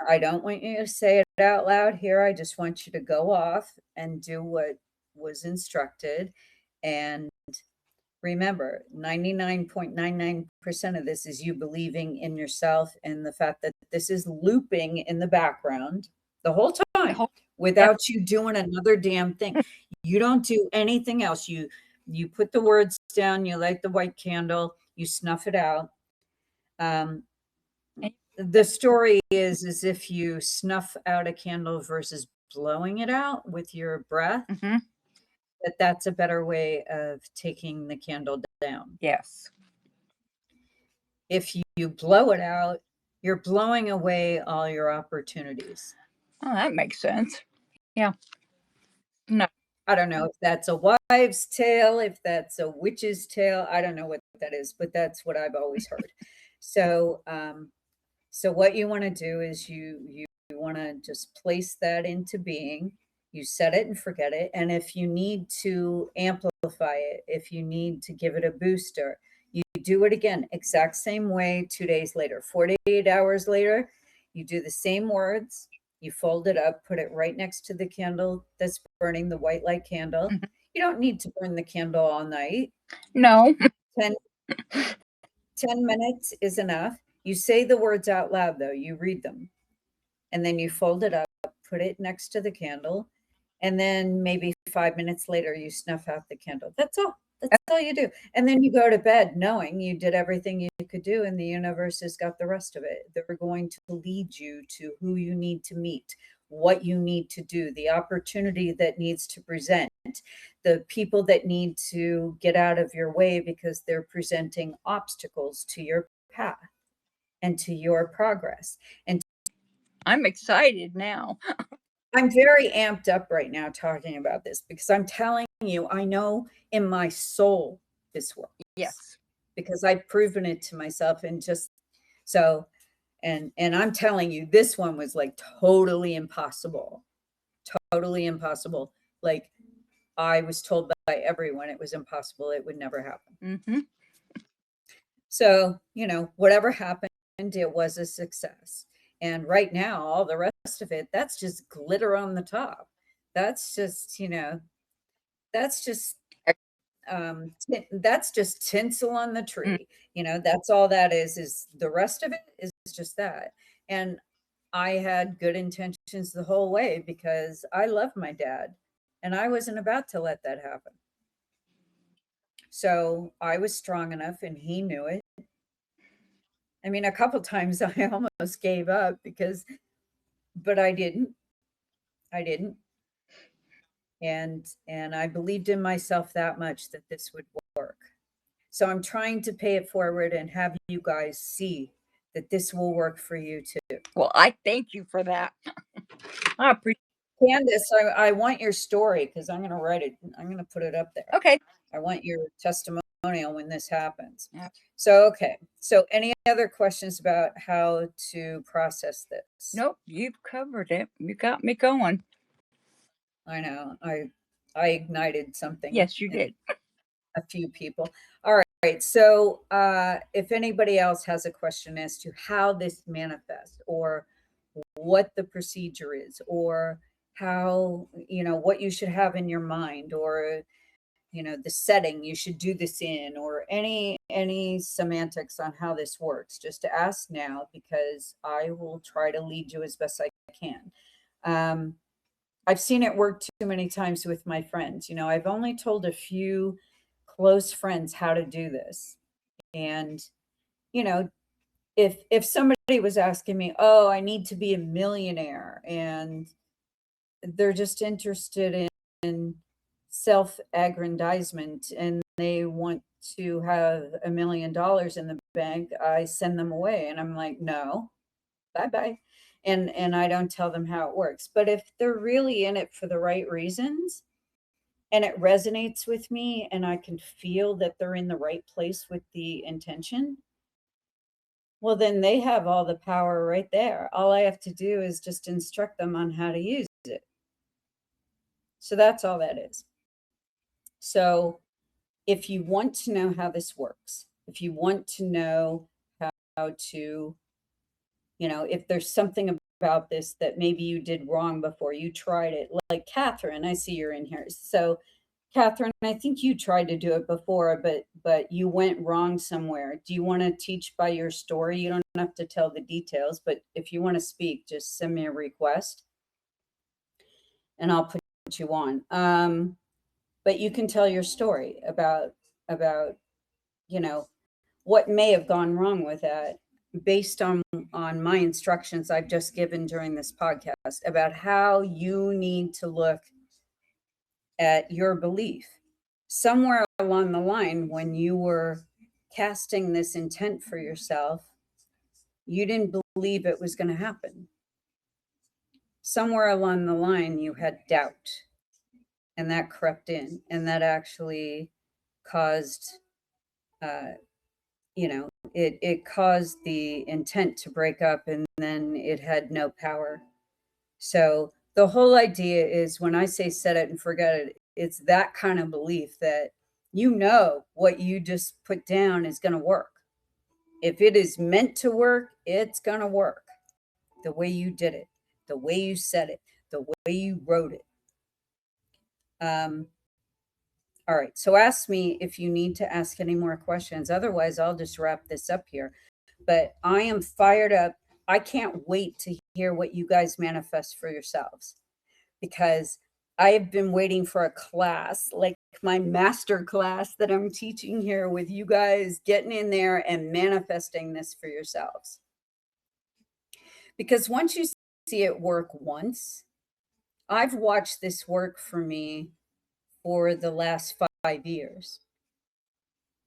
I don't want you to say it out loud here. I just want you to go off and do what was instructed. And remember, 99.99% of this is you believing in yourself and the fact that this is looping in the background the whole time without you doing another damn thing. You don't do anything else. You put the words down, you light the white candle, you snuff it out. The story is as if you snuff out a candle versus blowing it out with your breath. Mm-hmm. That's a better way of taking the candle down. Yes. If you blow it out, you're blowing away all your opportunities. Oh, that makes sense. Yeah. No. I don't know if that's a wives' tale, if that's a witch's tale. I don't know what that is, but that's what I've always heard. So, so what you want to do is you want to just place that into being. You set it and forget it. And if you need to amplify it, if you need to give it a booster, you do it again, exact same way 2 days later, 48 hours later, you do the same words, you fold it up, put it right next to the candle that's burning, the white light candle. Mhm. You don't need to burn the candle all night. No. 10 minutes is enough. You say the words out loud, though. You read them. And then you fold it up, put it next to the candle. And then maybe 5 minutes later, you snuff out the candle. That's all. That's all you do. And then you go to bed knowing you did everything you could do, and the universe has got the rest of it. They're going to lead you to who you need to meet, what you need to do, the opportunity that needs to present, the people that need to get out of your way because they're presenting obstacles to your path and to your progress. And I'm excited now. I'm very amped up right now talking about this because I'm telling you, I know in my soul this works. Yes. Because I've proven it to myself, and just so, and I'm telling you, this one was like totally impossible. Totally impossible. Like I was told by everyone it was impossible. It would never happen. Mm-hmm. So, whatever happened, it was a success. And right now, all the rest of it, that's just glitter on the top. That's just, that's just that's just tinsel on the tree. That's all that is the rest of it is just that. And I had good intentions the whole way because I love my dad and I wasn't about to let that happen. So I was strong enough and he knew it. I mean, a couple times I almost gave up but I didn't. I didn't. And I believed in myself that much that this would work. So I'm trying to pay it forward and have you guys see that this will work for you too. Well, I thank you for that. I appreciate. Candace, I want your story because I'm going to write it. I'm going to put it up there. Okay. I want your testimonial when this happens. Yeah. So, okay. So, any other questions about how to process this? Nope, you've covered it. You got me going. I know. I ignited something Yes, you in did. a few people. All right. So, if anybody else has a question as to how this manifests or what the procedure is or how, what you should have in your mind or, the setting you should do this in or any semantics on how this works, just to ask now because I will try to lead you as best I can. I've seen it work too many times with my friends. I've only told a few close friends how to do this. And, you know, if somebody was asking me, "Oh, I need to be a millionaire," and they're just interested in self-aggrandizement and they want to have $1 million in the bank, I send them away and I'm like, "No, bye-bye." And I don't tell them how it works. But if they're really in it for the right reasons and it resonates with me and I can feel that they're in the right place with the intention, well, then they have all the power right there. All I have to do is just instruct them on how to use it. So that's all that is. So if you want to know how this works, if you want to know how to, if there's something about this that maybe you did wrong before you tried it, like Catherine, I see you're in here. So Catherine, I think you tried to do it before, but you went wrong somewhere. Do you want to teach by your story? You don't have to tell the details, but if you want to speak, just send me a request and I'll put you on. But you can tell your story about what may have gone wrong with that based on my instructions I've just given during this podcast about how you need to look at your belief. Somewhere along the line, when you were casting this intent for yourself, you didn't believe it was going to happen. Somewhere along the line, you had doubt, and that crept in, and that actually caused, it caused the intent to break up, and then it had no power. So the whole idea is when I say set it and forget it, it's that kind of belief that what you just put down is going to work. If it is meant to work, it's going to work the way you did it, the way you said it, the way you wrote it. All right. So ask me if you need to ask any more questions. Otherwise, I'll just wrap this up here. But I am fired up. I can't wait to hear what you guys manifest for yourselves because I have been waiting for a class, like my master class that I'm teaching here with you guys, getting in there and manifesting this for yourselves. Because once you see it work once, I've watched this work for me for the last 5 years.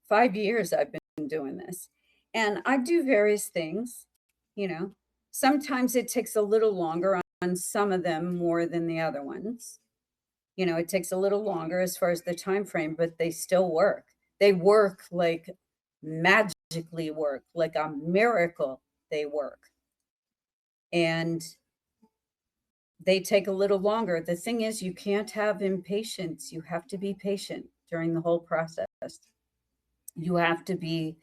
5 years I've been doing this. And I do various things, you know. Sometimes it takes a little longer on some of them more than the other ones. It takes a little longer as far as the time frame, but they still work. They work like magically work, like a miracle they work. And they take a little longer. The thing is, you can't have impatience. You have to be patient during the whole process. You have to be,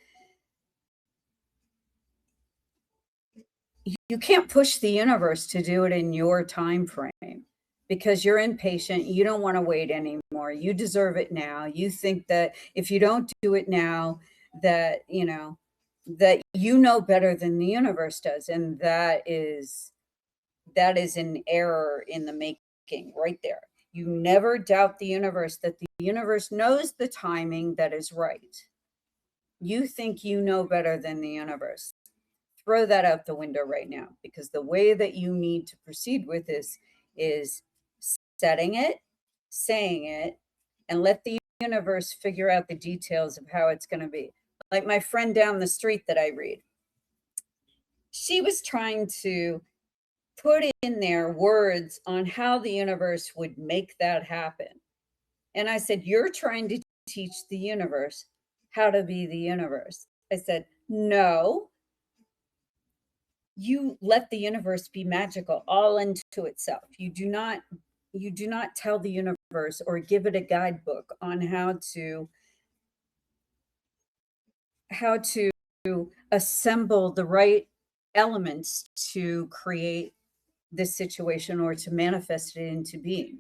you can't push the universe to do it in your time frame because you're impatient. You don't want to wait anymore. You deserve it now. You think that if you don't do it now, that, that better than the universe does. And that is an error in the making right there. You never doubt the universe, that the universe knows the timing that is right. You think you know better than the universe. Throw that out the window right now, because the way that you need to proceed with this is setting it, saying it, and let the universe figure out the details of how it's going to be. Like my friend down the street that I read. she was trying to put in there words on how the universe would make that happen. And I said, you're trying to teach the universe how to be the universe. I said, no, you let the universe be magical all into itself. You do not tell the universe or give it a guidebook on how to assemble the right elements to create this situation or to manifest it into being.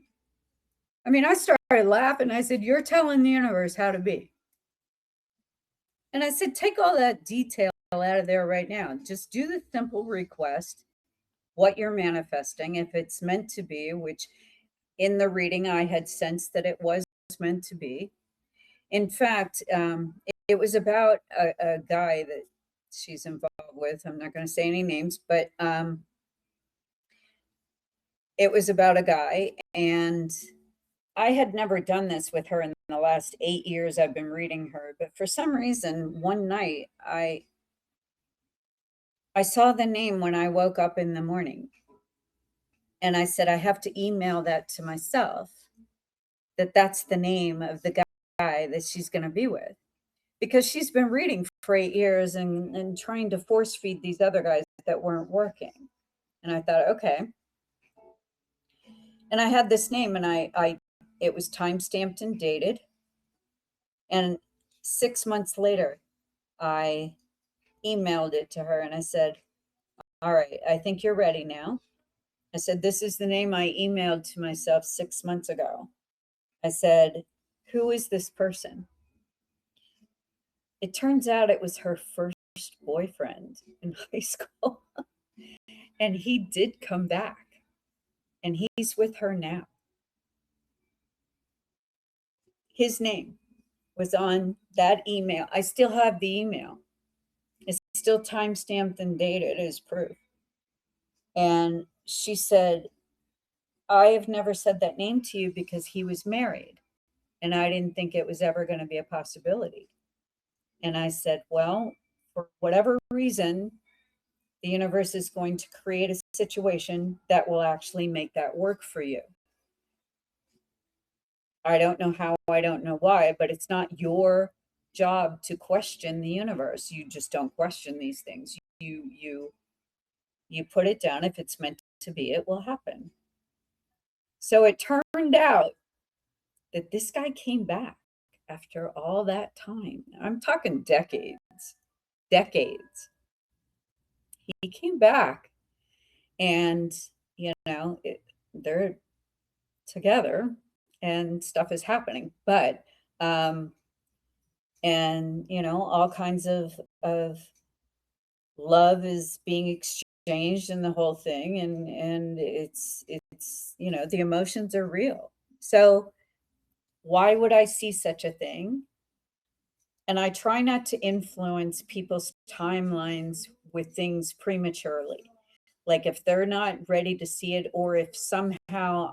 I mean, I started laughing. I said, you're telling the universe how to be. And I said, take all that detail out of there right now. Just do the simple request, what you're manifesting, if it's meant to be, which in the reading I had sensed that it was meant to be. In fact, it was about a guy that she's involved with. I'm not going to say any names, but it was about a guy, and I had never done this with her in the last 8 years I've been reading her, but for some reason, one night I saw the name when I woke up in the morning. And I said, I have to email that to myself, that that's the name of the guy that she's going to be with. Because she's been reading for 8 years and trying to force feed these other guys that weren't working. And I thought, okay. And I had this name, and it was time-stamped and dated. And 6 months later, I emailed it to her, and I said, all right, I think you're ready now. I said, this is the name I emailed to myself 6 months ago. I said, who is this person? It turns out it was her first boyfriend in high school. And he did come back, and he's with her now. His name was on that email. I still have the email. It's still time-stamped and dated as proof. And she said, I have never said that name to you because he was married, and I didn't think it was ever going to be a possibility. And I said, well, for whatever reason, the universe is going to create a situation that will actually make that work for you. I don't know how, I don't know why, but it's not your job to question the universe. You just don't question these things. You put it down. If it's meant to be, it will happen. So it turned out that this guy came back after all that time. I'm talking decades. He came back, and they're together and stuff is happening, but all kinds of love is being exchanged in the whole thing, and it's the emotions are real. So why would I see such a thing? And I try not to influence people's timelines with things prematurely. Like if they're not ready to see it, or if somehow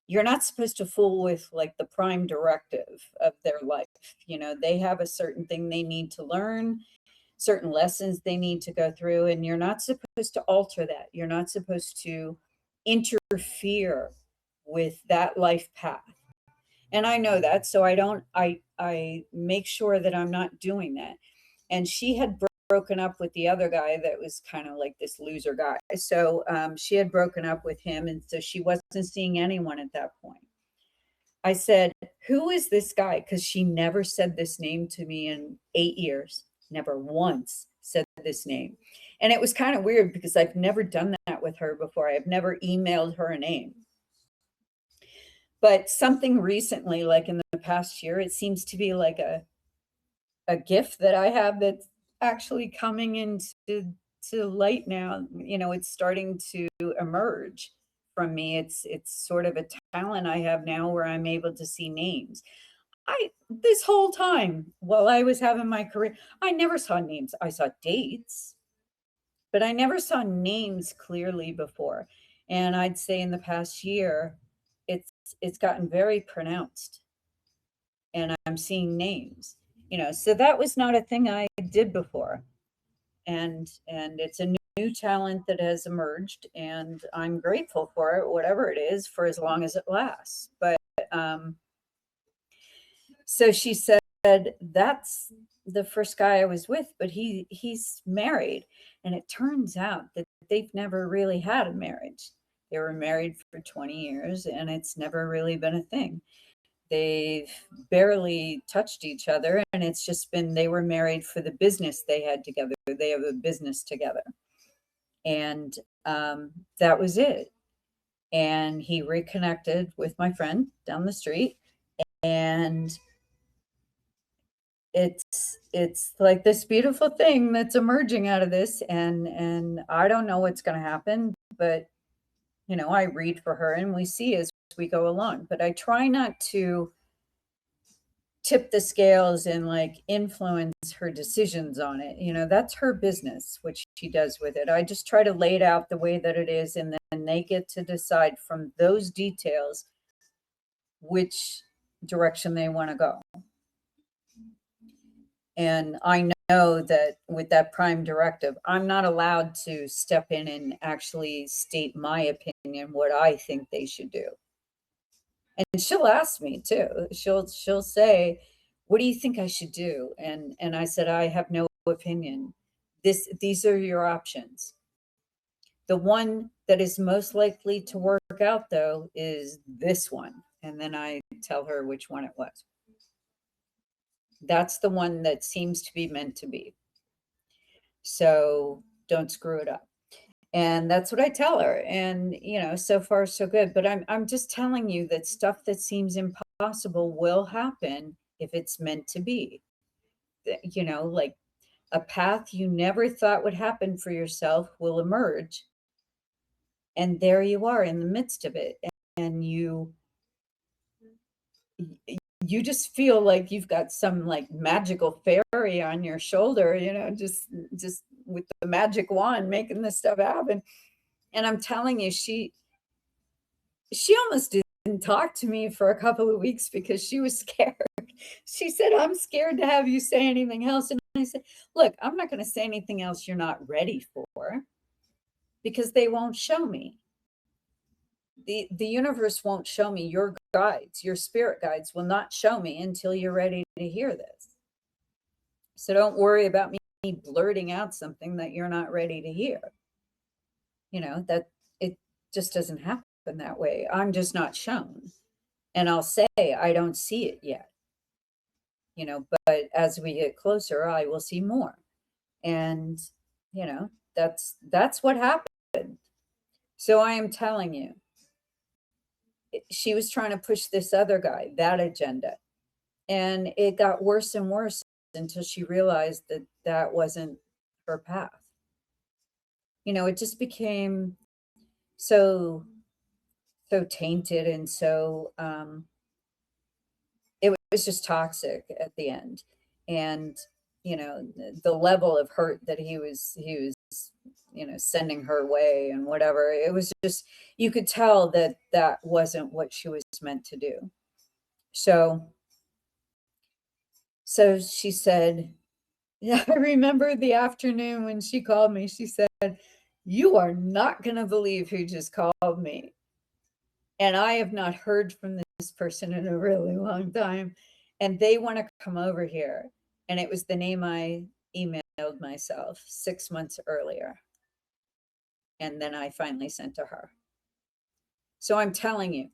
you're not supposed to fool with like the prime directive of their life. They have a certain thing they need to learn, certain lessons they need to go through, and you're not supposed to alter that. You're not supposed to interfere with that life path. And I know that, so I make sure that I'm not doing that. And she had broken up with the other guy that was kind of like this loser guy. So she had broken up with him, and so she wasn't seeing anyone at that point. I said, who is this guy? Because she never said this name to me in 8 years. Never once said this name. And it was kind of weird because I've never done that with her before. I've never emailed her a name. But something recently, like in the past year, it seems to be like a gift that I have that's actually coming into light now. It's starting to emerge from me. It's sort of a talent I have now where I'm able to see names. This whole time while I was having my career, I never saw names. I saw dates, but I never saw names clearly before. And I'd say in the past year, it's gotten very pronounced, and I'm seeing names. So that was not a thing I did before. and it's a new talent that has emerged, and I'm grateful for it, whatever it is, for as long as it lasts. But so she said, that's the first guy I was with, but he's married. And it turns out that they've never really had a marriage. They were married for 20 years and it's never really been a thing. They've barely touched each other, and it's just been they were married for the business they had together. They have a business together. And that was it. And he reconnected with my friend down the street, and it's like this beautiful thing that's emerging out of this, and I don't know what's going to happen, but I read for her and we see as we go along, but I try not to tip the scales and like influence her decisions on it. That's her business, which she does with it. I just try to lay it out the way that it is, and then they get to decide from those details which direction they want to go. And I know that with that prime directive, I'm not allowed to step in and actually state my opinion, what I think they should do. And she'll ask me too. She'll say, "What do you think I should do?" And I said, "I have no opinion. These are your options. The one that is most likely to work out, though, is this one." And then I tell her which one it was. That's the one that seems to be meant to be. So don't screw it up. And that's what I tell her. And, so far so good. But I'm just telling you that stuff that seems impossible will happen if it's meant to be. Like a path you never thought would happen for yourself will emerge. And there you are in the midst of it. And you just feel like you've got some like magical fairy on your shoulder, just with the magic wand making this stuff happen. And I'm telling you, she almost didn't talk to me for a couple of weeks because she was scared. She said, "I'm scared to have you say anything else." And I said, "Look, I'm not going to say anything else you're not ready for, because they won't show me. The universe won't show me. Your guides, your spirit guides will not show me until you're ready to hear this. So don't worry about me blurting out something that you're not ready to hear." That it just doesn't happen that way. I'm just not shown. And I'll say, I don't see it yet. But as we get closer, I will see more. And, that's what happened. So I am telling you, she was trying to push this other guy, that agenda. And it got worse and worse until she realized that that wasn't her path. It just became so tainted, and so it was just toxic at the end. And the level of hurt that he was sending her way and whatever, it was just, you could tell that that wasn't what she was meant to do. So she said, yeah, I remember the afternoon when she called me. She said, "You are not going to believe who just called me. And I have not heard from this person in a really long time. And they want to come over here." And it was the name I emailed myself 6 months earlier. And then I finally sent to her. So I'm telling you,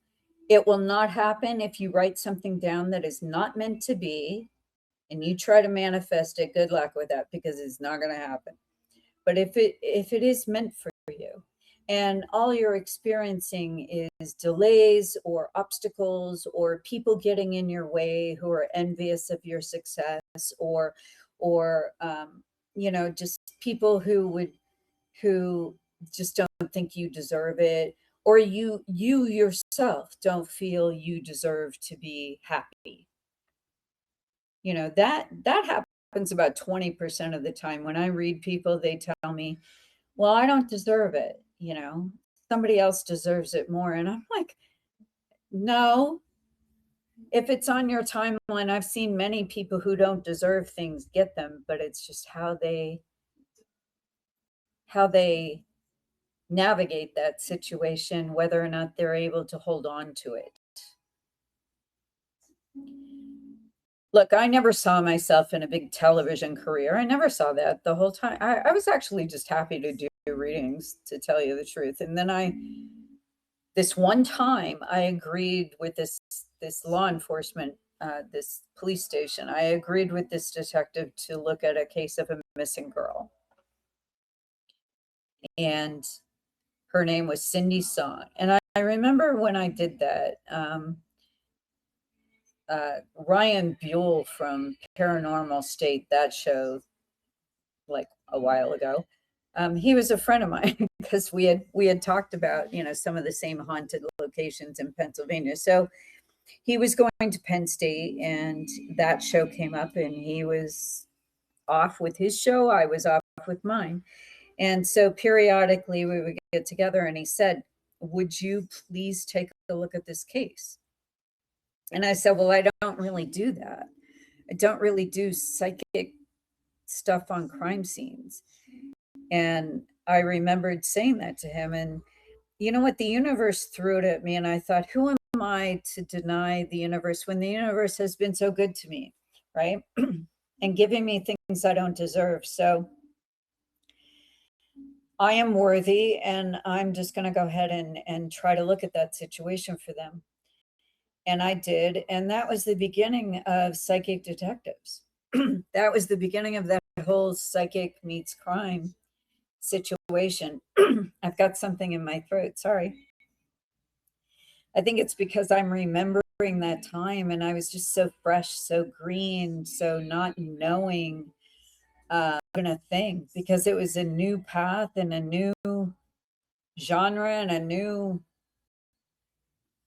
it will not happen if you write something down that is not meant to be and you try to manifest it. Good luck with that, because it's not going to happen. But if it is meant for you, and all you're experiencing is delays or obstacles or people getting in your way who are envious of your success, or just people who just don't think you deserve it, or you yourself don't feel you deserve to be happy. That happens about 20% of the time. When I read people, they tell me, "Well, I don't deserve it. Somebody else deserves it more." And I'm like, no. If it's on your timeline, I've seen many people who don't deserve things get them, but it's just how they how they navigate that situation, whether or not they're able to hold on to it. Look, I never saw myself in a big television career. I never saw that the whole time. I was actually just happy to do readings, to tell you the truth. And then this one time, I agreed with this law enforcement, this police station. I agreed with this detective to look at a case of a missing girl, and her name was Cindy Song. And I remember when I did that. Ryan Buell from Paranormal State, that show, like a while ago. He was a friend of mine because we had talked about some of the same haunted locations in Pennsylvania. So he was going to Penn State, and that show came up, and he was off with his show. I was off with mine, and so periodically we would get together. And he said, "Would you please take a look at this case?" And I said, "Well, I don't really do that. I don't really do psychic stuff on crime scenes." And I remembered saying that to him. And you know what? The universe threw it at me. And I thought, who am I to deny the universe when the universe has been so good to me, right? And giving me things I don't deserve. So I am worthy, and I'm just going to go ahead and try to look at that situation for them. And I did. And that was the beginning of Psychic Detectives. That was the beginning of that whole psychic meets crime situation. I've got something in my throat. Sorry. I think it's because I'm remembering that time, and I was just so fresh, so green, so not knowing a thing, because it was a new path and a new genre and a new,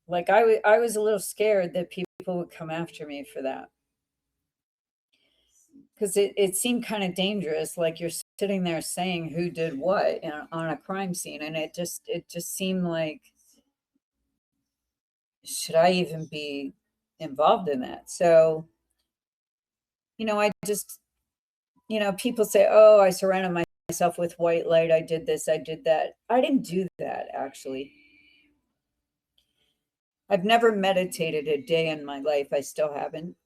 like, I was a little scared that people would come after me for that, because it seemed kind of dangerous, like you're sitting there saying who did what on a crime scene, and it just seemed like, should I even be involved in that? So I just, people say, oh, I surrounded myself with white light, I did this, I did that. I didn't do that, actually. I've never meditated a day in my life. I still haven't.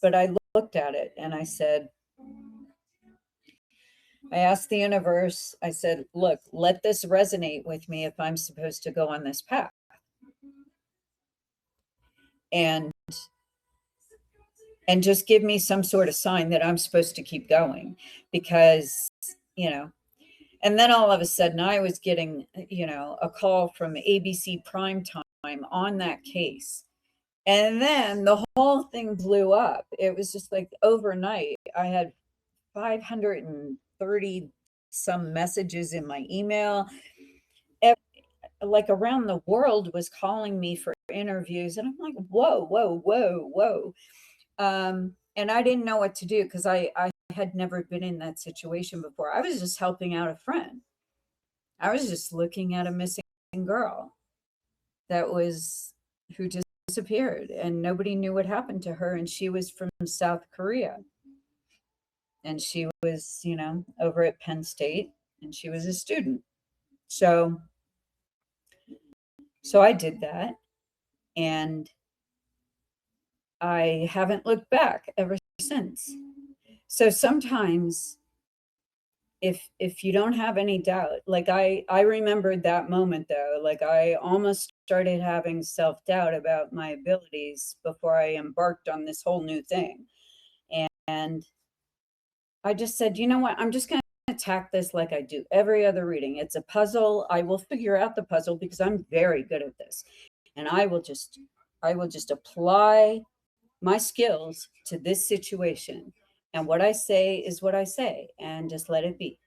But I looked at it and I said, I asked the universe, I said, look, let this resonate with me if I'm supposed to go on this path. And just give me some sort of sign that I'm supposed to keep going, because, and then all of a sudden I was getting, a call from ABC Primetime on that case. And then the whole thing blew up. It was just like overnight. I had 530 some messages in my email. Like around the world was calling me for interviews. And I'm like, whoa, whoa, whoa, whoa. And I didn't know what to do, because I had never been in that situation before. I was just helping out a friend. I was just looking at a missing girl who disappeared, and nobody knew what happened to her. And she was from South Korea. And she was, over at Penn State, and she was a student. So I did that, and I haven't looked back ever since. So sometimes if you don't have any doubt, like I remembered that moment, though, like I almost started having self-doubt about my abilities before I embarked on this whole new thing. And I just said, you know what, I'm just going to attack this like I do every other reading. It's a puzzle. I will figure out the puzzle, because I'm very good at this. And I will just apply my skills to this situation. And what I say is what I say, and just let it be,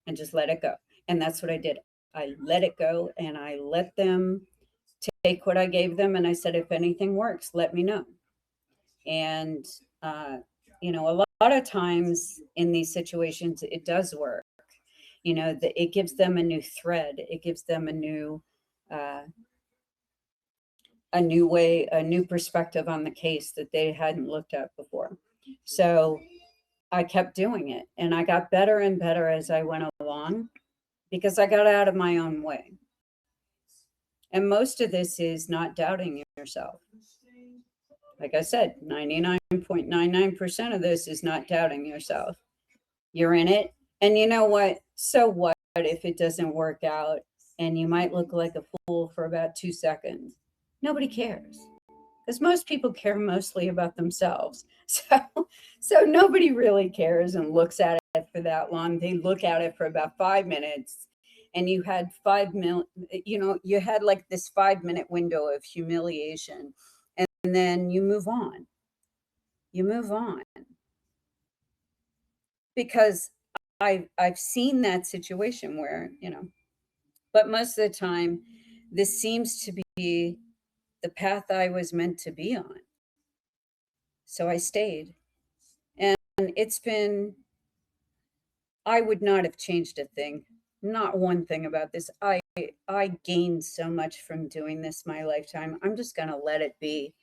and just let it go. And that's what I did. I let it go, and I let them take what I gave them. And I said, if anything works, let me know. And, a lot of times in these situations, it does work. It gives them a new thread. It gives them a new way, a new perspective on the case that they hadn't looked at before. So I kept doing it, and I got better and better as I went along because I got out of my own way. And most of this is not doubting yourself. Like I said, 99.99% of this is not doubting yourself. You're in it. And you know what? So what if it doesn't work out and you might look like a fool for about 2 seconds? Nobody cares because most people care mostly about themselves. So nobody really cares and looks at it for that long. They look at it for about 5 minutes, and you had you had like this 5 minute window of humiliation, and then you move on. You move on because I've seen that situation where but most of the time, this seems to be the path I was meant to be on. So I stayed. And it's been, I would not have changed a thing. Not one thing about this. I gained so much from doing this my lifetime. I'm just going to let it be.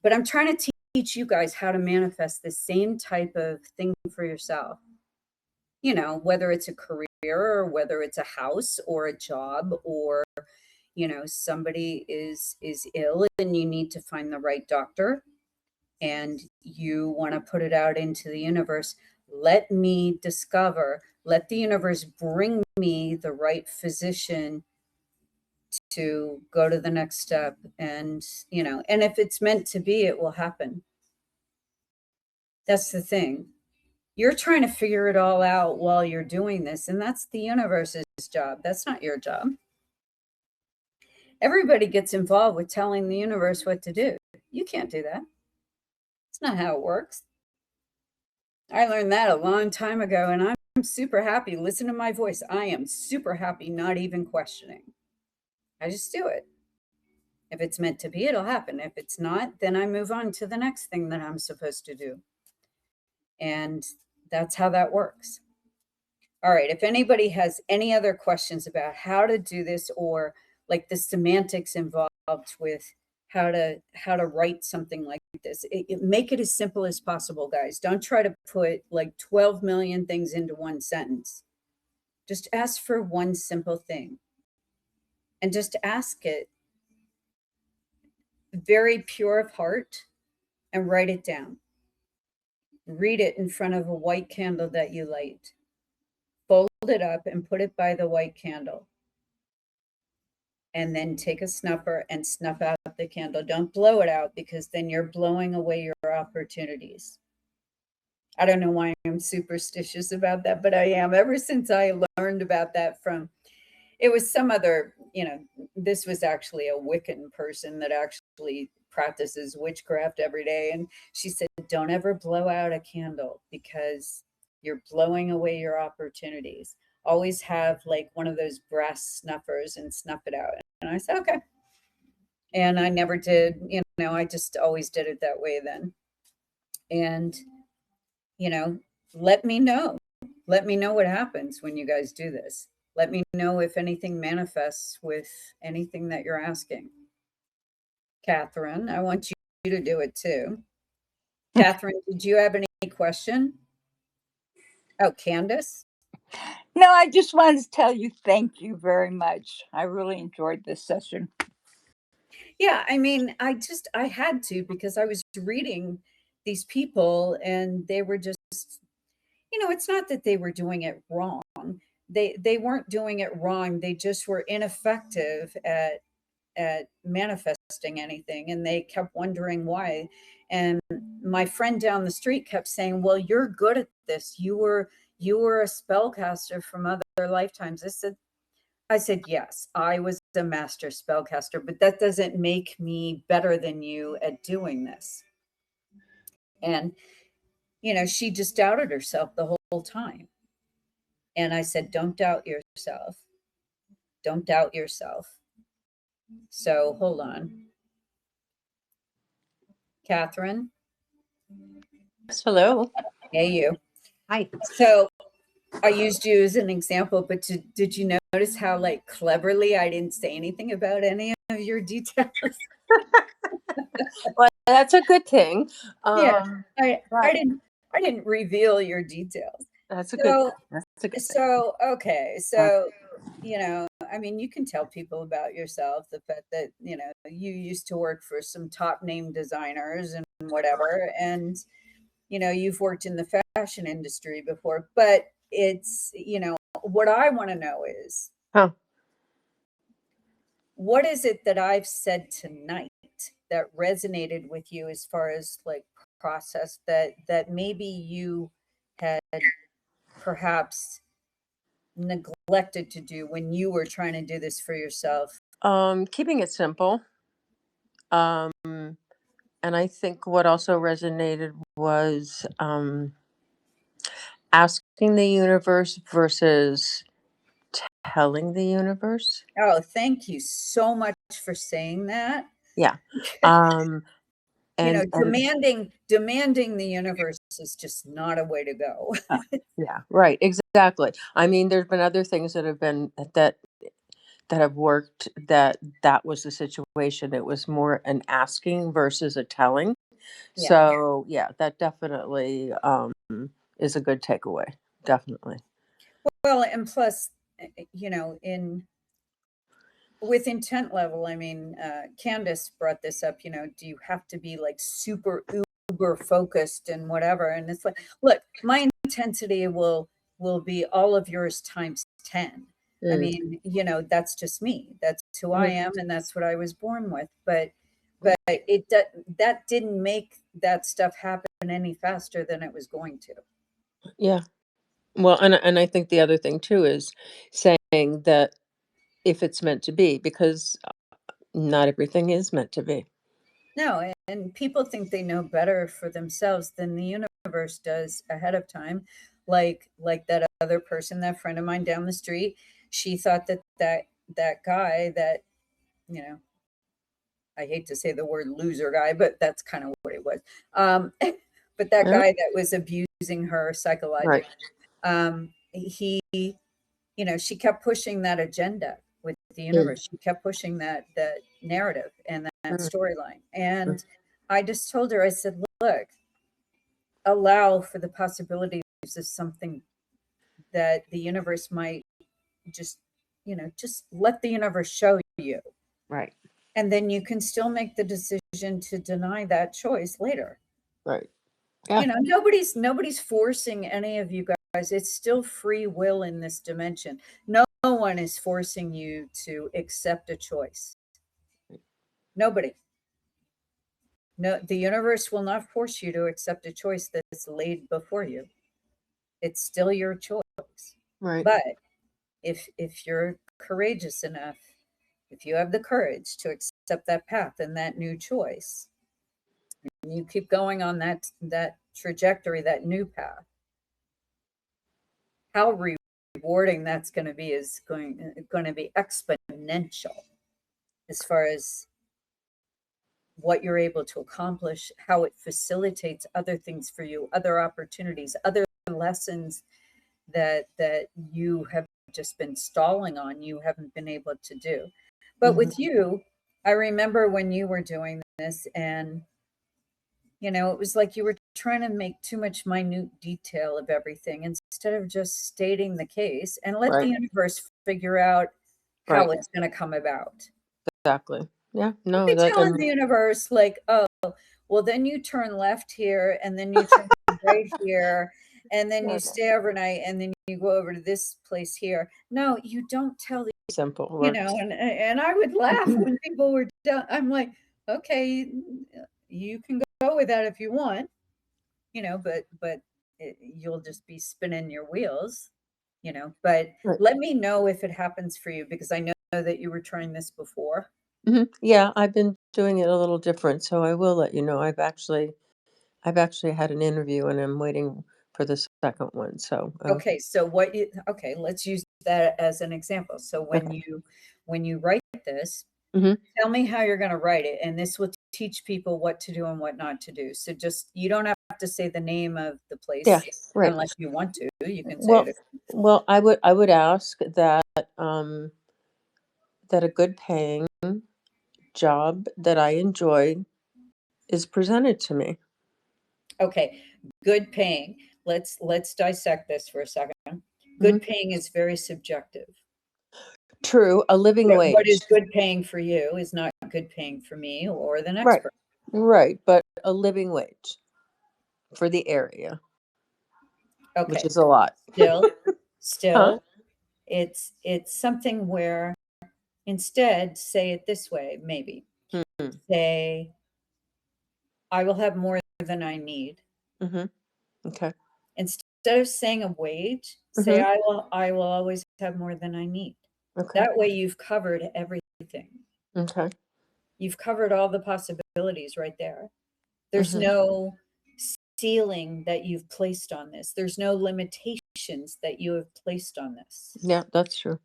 But I'm trying to teach you guys how to manifest the same type of thing for yourself. Whether it's a career or whether it's a house or a job, or somebody is ill and you need to find the right doctor and you want to put it out into the universe. Let the universe bring me the right physician to go to the next step. And if it's meant to be, it will happen. That's the thing. You're trying to figure it all out while you're doing this, and that's the universe's job. That's not your job. Everybody gets involved with telling the universe what to do. You can't do that. It's not how it works. I learned that a long time ago, and I'm super happy. Listen to my voice. I am super happy, not even questioning. I just do it. If it's meant to be, it'll happen. If it's not, then I move on to the next thing that I'm supposed to do. And that's how that works. All right. If anybody has any other questions about how to do this, or like the semantics involved with how to write something like this, make it as simple as possible, guys. Don't try to put like 12 million things into one sentence. Just ask for one simple thing, and just ask it very pure of heart and write it down. Read it in front of a white candle that you light. Fold it up and put it by the white candle. And then take a snuffer and snuff out the candle. Don't blow it out, because then you're blowing away your opportunities. I don't know why I'm superstitious about that, but I am. Ever since I learned about that it was some other, this was actually a Wiccan person that actually practices witchcraft every day. And she said, don't ever blow out a candle, because you're blowing away your opportunities. Always have like one of those brass snuffers and snuff it out. And I said, okay. And I never did, I just always did it that way then. And, let me know. Let me know what happens when you guys do this. Let me know if anything manifests with anything that you're asking. Catherine, I want you to do it too. Catherine, did you have any question? Oh, Candace? No, I just wanted to tell you thank you very much. I really enjoyed this session. Yeah, I mean, I had to, because I was reading these people and they were just, it's not that they were doing it wrong. They weren't doing it wrong. They just were ineffective at manifesting anything, and they kept wondering why. And my friend down the street kept saying, well, you're good at this. You were a spellcaster from other lifetimes. I said, yes, I was a master spellcaster, but that doesn't make me better than you at doing this. And, she just doubted herself the whole time. And I said, don't doubt yourself. Don't doubt yourself. So hold on. Catherine? Yes, hello. Hey, you. Hi. So I used you as an example, but did you notice how like cleverly I didn't say anything about any of your details? Well, that's a good thing. Yeah, I I didn't reveal your details. That's a good So, thing. That's a good thing. okay. Uh, So, I mean, you can tell people about yourself the fact that, you used to work for some top name designers and whatever. And, you've worked in the fashion industry before. But what I want to know is, huh. what is it that I've said tonight that resonated with you as far as like process that maybe you had perhaps neglected to do when you were trying to do this for yourself? Keeping it simple. Um, and I think what also resonated was asking the universe versus telling the universe. Oh, thank you so much for saying that. Yeah. Um, and Demanding the universe is just not a way to go. uh, yeah, right, exactly. I mean, there's been other things that have been that have worked that was the situation. It was more an asking versus a telling. Yeah. So yeah, that definitely is a good takeaway. Definitely. Well, and plus, in with intent level, I mean, Candace brought this up, do you have to be like super uber focused and whatever? And it's like, look, my intensity will be all of yours times 10. I Mm, mean, that's just me. That's who I mhm, am, and that's what I was born with. But that didn't make that stuff happen any faster than it was going to. yeah. Well, and I think the other thing too is saying that if it's meant to be, because not everything is meant to be. No, and people think they know better for themselves than the universe does ahead of time. Like that other person, that friend of mine down the street, she thought that guy that, you know, I hate to say the word loser guy, but that's kind of what it was. But that Yeah. guy that was abusing her Right. psychologically, he, she kept pushing that agenda with the Mm, universe. She kept pushing that narrative and that mm, storyline. mm. And I just told her, I said, look, allow for the possibilities of something that the universe might just, just let the universe show you. Right. And then you can still make the decision to deny that choice later. Right. Yeah. Nobody's forcing any of you guys. It's still free will in this dimension. No one is forcing you to accept a choice. Nobody. No, the universe will not force you to accept a choice that's laid before you. It's still your choice. Right. But if you're courageous enough, if you have the courage to accept that path and that new choice, and you keep going on that trajectory, that new path, how rewarding that's going to be is going to be exponential as far as what you're able to accomplish, how it facilitates other things for you, other opportunities, other lessons that you have just been stalling on, you haven't been able to do. But Hmm. with you, I remember when you were doing this, and it was like you were trying to make too much minute detail of everything instead of just stating the case and let the Right. universe figure out how Right. it's going to come about. Exactly. Yeah. Don't No. be That. telling the universe, like, oh, well, then you turn left here, and then you turn right here, and then you No, no. stay overnight, and then you go over to this place here. No, you don't tell the, Simple works. and I would laugh when people were done. I'm like, okay, you can go with that if you want, but you'll just be spinning your wheels, but Right. let me know if it happens for you because I know that you were trying this before. Yeah, I've been doing it a little different, so I will let you know. I've actually had an interview and I'm waiting for the second one. So Okay, okay, let's use that as an example. So okay. when you write this, Hmm. tell me how you're going to write it, and this will teach people what to do and what not to do. So just you don't have to say the name of the Yeah. place Right. unless you want to. You can say Well, it. I would ask that a good paying job that I enjoy is presented to me. Okay, good paying. Let's dissect this for a second. Good paying is very subjective. True. A living What is wage. good paying for you is not good paying for me or the next Right. person. Right. But a living wage for the area, which Okay, is a lot. still, Huh? still, it's something where instead say it this way, maybe. Hmm. Say, I will have more than I need. Mm-hmm. Okay. Instead of saying a wage, say Mm-hmm. I will always have more than I need. Okay. That way you've covered everything. Okay. You've covered all the possibilities right there. There's Mm-hmm. no ceiling that you've placed on this. There's no limitations that you have placed on this. Yeah, that's true.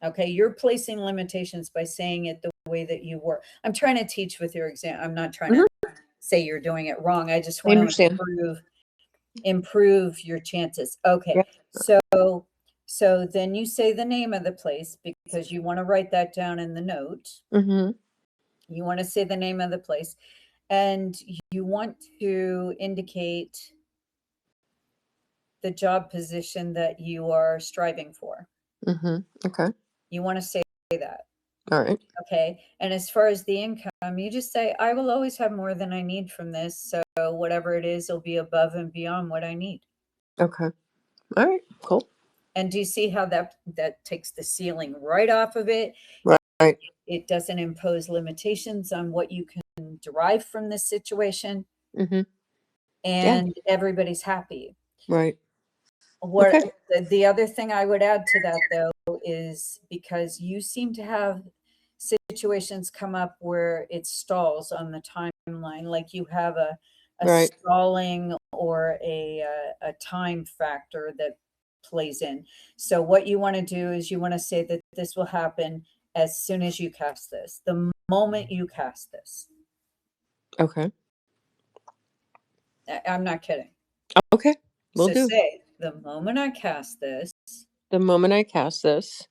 Okay, you're placing limitations by saying it the way that you were. I'm trying to teach with your exam. I'm not trying Mhm. to say you're doing it wrong. I just I want to understand. improve your chances. Okay. Yeah. So then you say the name of the place because you want to write that down in the note. Mm-hmm. You want to say the name of the place and you want to indicate the job position that you are striving for. Mm-hmm. Okay. You want to say that. All right. Okay. And as far as the income, you just say, I will always have more than I need from this. So whatever it is, will be above and beyond what I need. Okay. All right. Cool. And do you see how that takes the ceiling right off of it? Right. It doesn't impose limitations on what you can derive from this situation, Mm-hmm. Yeah. and everybody's happy. Right. What Okay. the other thing I would add to that though is because you seem to have situations come up where it stalls on the timeline, like you have a Right. stalling or a time factor that plays in. So what you want to do is you want to say that this will happen as soon as you cast this, the moment you cast this. Okay. I'm not kidding. Okay. Will So do. say, the moment I cast this, The moment I cast this,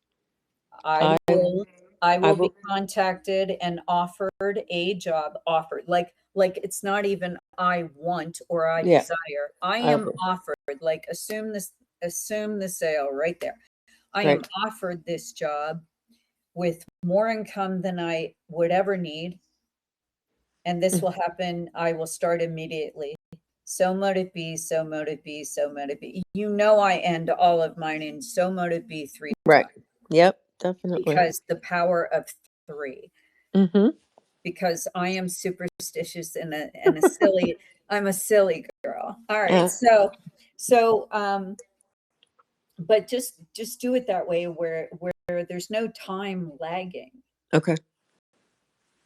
I I will I I will be will. contacted and offered a job, offered. Like it's not even I want or I Yeah. desire. I I am will. offered. Like assume the sale right there. I am Right. offered this job with more income than I would ever need, and this Mm. will happen. I will start immediately. So mote it be, so mote it be, so mote it be. You know I end all of mine in so mote it be 3 Right. times Yep. Definitely. because the power of 3. Mm-hmm. Because I am superstitious and a silly. I'm a silly girl. All right. Yeah. So but just do it that way where there's no time lagging Okay.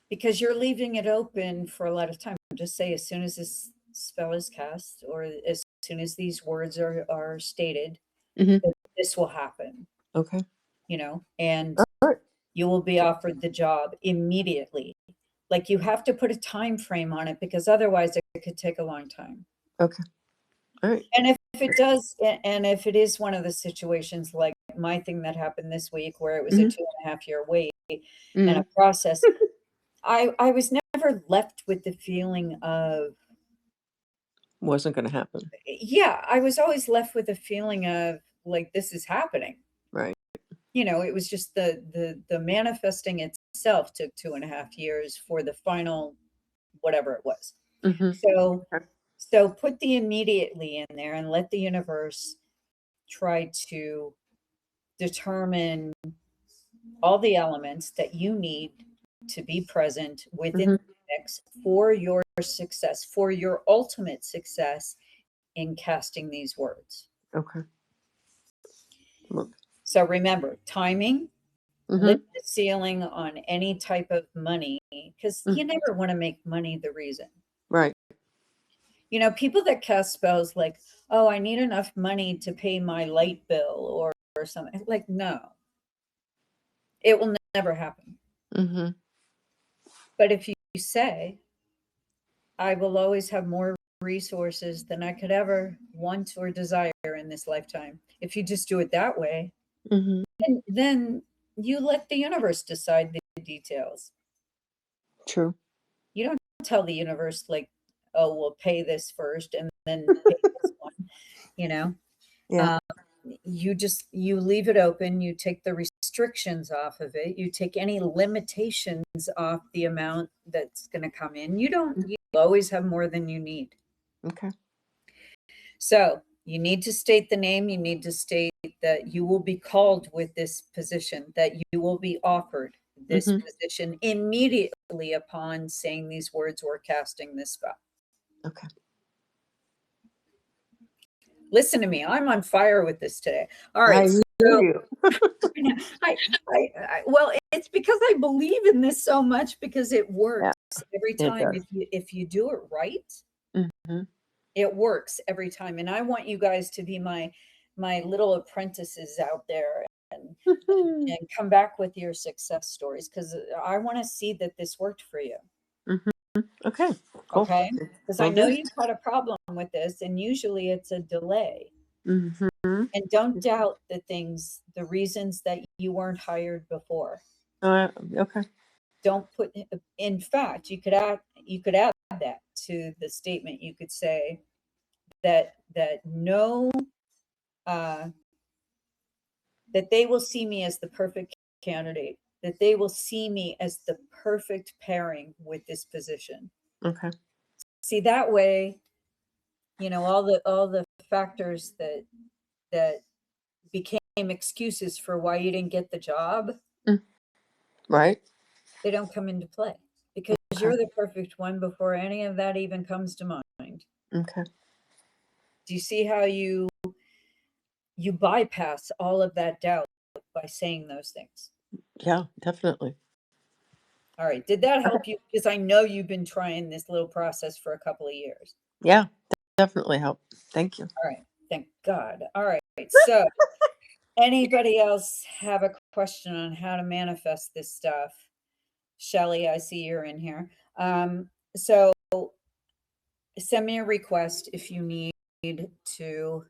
because you're leaving it open for a lot of time. Just say as soon as this spell is cast or as soon as these words are stated, Mm-hmm. that this will happen, Okay. and All right. you will be offered the job immediately. Like you have to put a time frame on it because otherwise it could take a long time. Okay. All right. And if it does, and if it is one of the situations like my thing that happened this week where it was a Mm-hmm. 2.5 year wait and Mm-hmm. a process, I was never left with the feeling of, Wasn't going to happen. yeah, I was always left with a feeling of like this is happening. Right. It was just the manifesting itself took 2.5 years for the final whatever it was. Mm-hmm. So Okay. so put the immediately in there and let the universe try to determine all the elements that you need to be present within Mm-hmm. the mix for your success, for your ultimate success in casting these words. Okay. Well, So remember, timing, mm-hmm. lift the ceiling on any type of money because Mm. you never want to make money the reason. Right. People that cast spells like, oh, I need enough money to pay my light bill or something. Like, no, it will never happen. Mm-hmm. But if you say, I will always have more resources than I could ever want or desire in this lifetime, if you just do it that way, Mm-hmm. then you let the universe decide the details. True. You don't tell the universe, like, oh, we'll pay this first and then pay this one, you know. Yeah. You leave it open, you take the restrictions off of it, you take any limitations off the amount that's going to come in. You always have more than you need. Okay. So you need to state the name, you need to state that you will be called with this position, that you will be offered this position immediately upon saying these words or casting this spell. Okay. Listen to me. I'm on fire with this today. All right. I hear you. Well, it's because I believe in this so much because it works every it time. does. If you do it right, Mm-hmm. it works every time. And I want you guys to be my little apprentices out there and come back with your success stories, because I want to see that this worked for you. Okay. Cool. Okay. Because I Will know do. you've had a problem with this, and usually it's a delay. Mm-hmm. And don't doubt the reasons that you weren't hired before. Okay. Don't put, in fact, you could add that to the statement. You could say that no, that they will see me as the perfect candidate, that they will see me as the perfect pairing with this position. Okay. See, that way, all the factors that became excuses for why you didn't get the job, Right. they don't come into play, because you're the perfect one before any of that even comes to mind. Okay. Do you see how you bypass all of that doubt by saying those things? Yeah, definitely. All right. Did that help you? Because I know you've been trying this little process for a couple of years. Yeah, definitely help. Thank you. All right. Thank God. All right. So anybody else have a question on how to manifest this stuff? Shelly, I see you're in here. So send me a request if you need to,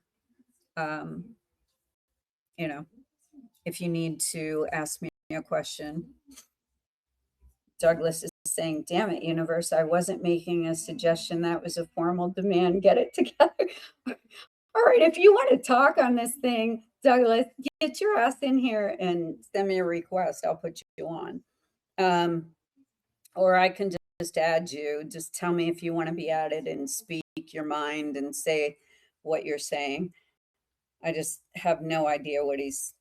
if you need to ask me a question. Douglas is saying, damn it, universe, I wasn't making a suggestion. That was a formal demand. Get it together. All right. If you want to talk on this thing, Douglas, get your ass in here and send me a request. I'll put you on. Or I can just add you. Just tell me if you want to be added and speak your mind and say what you're saying. I just have no idea what he's.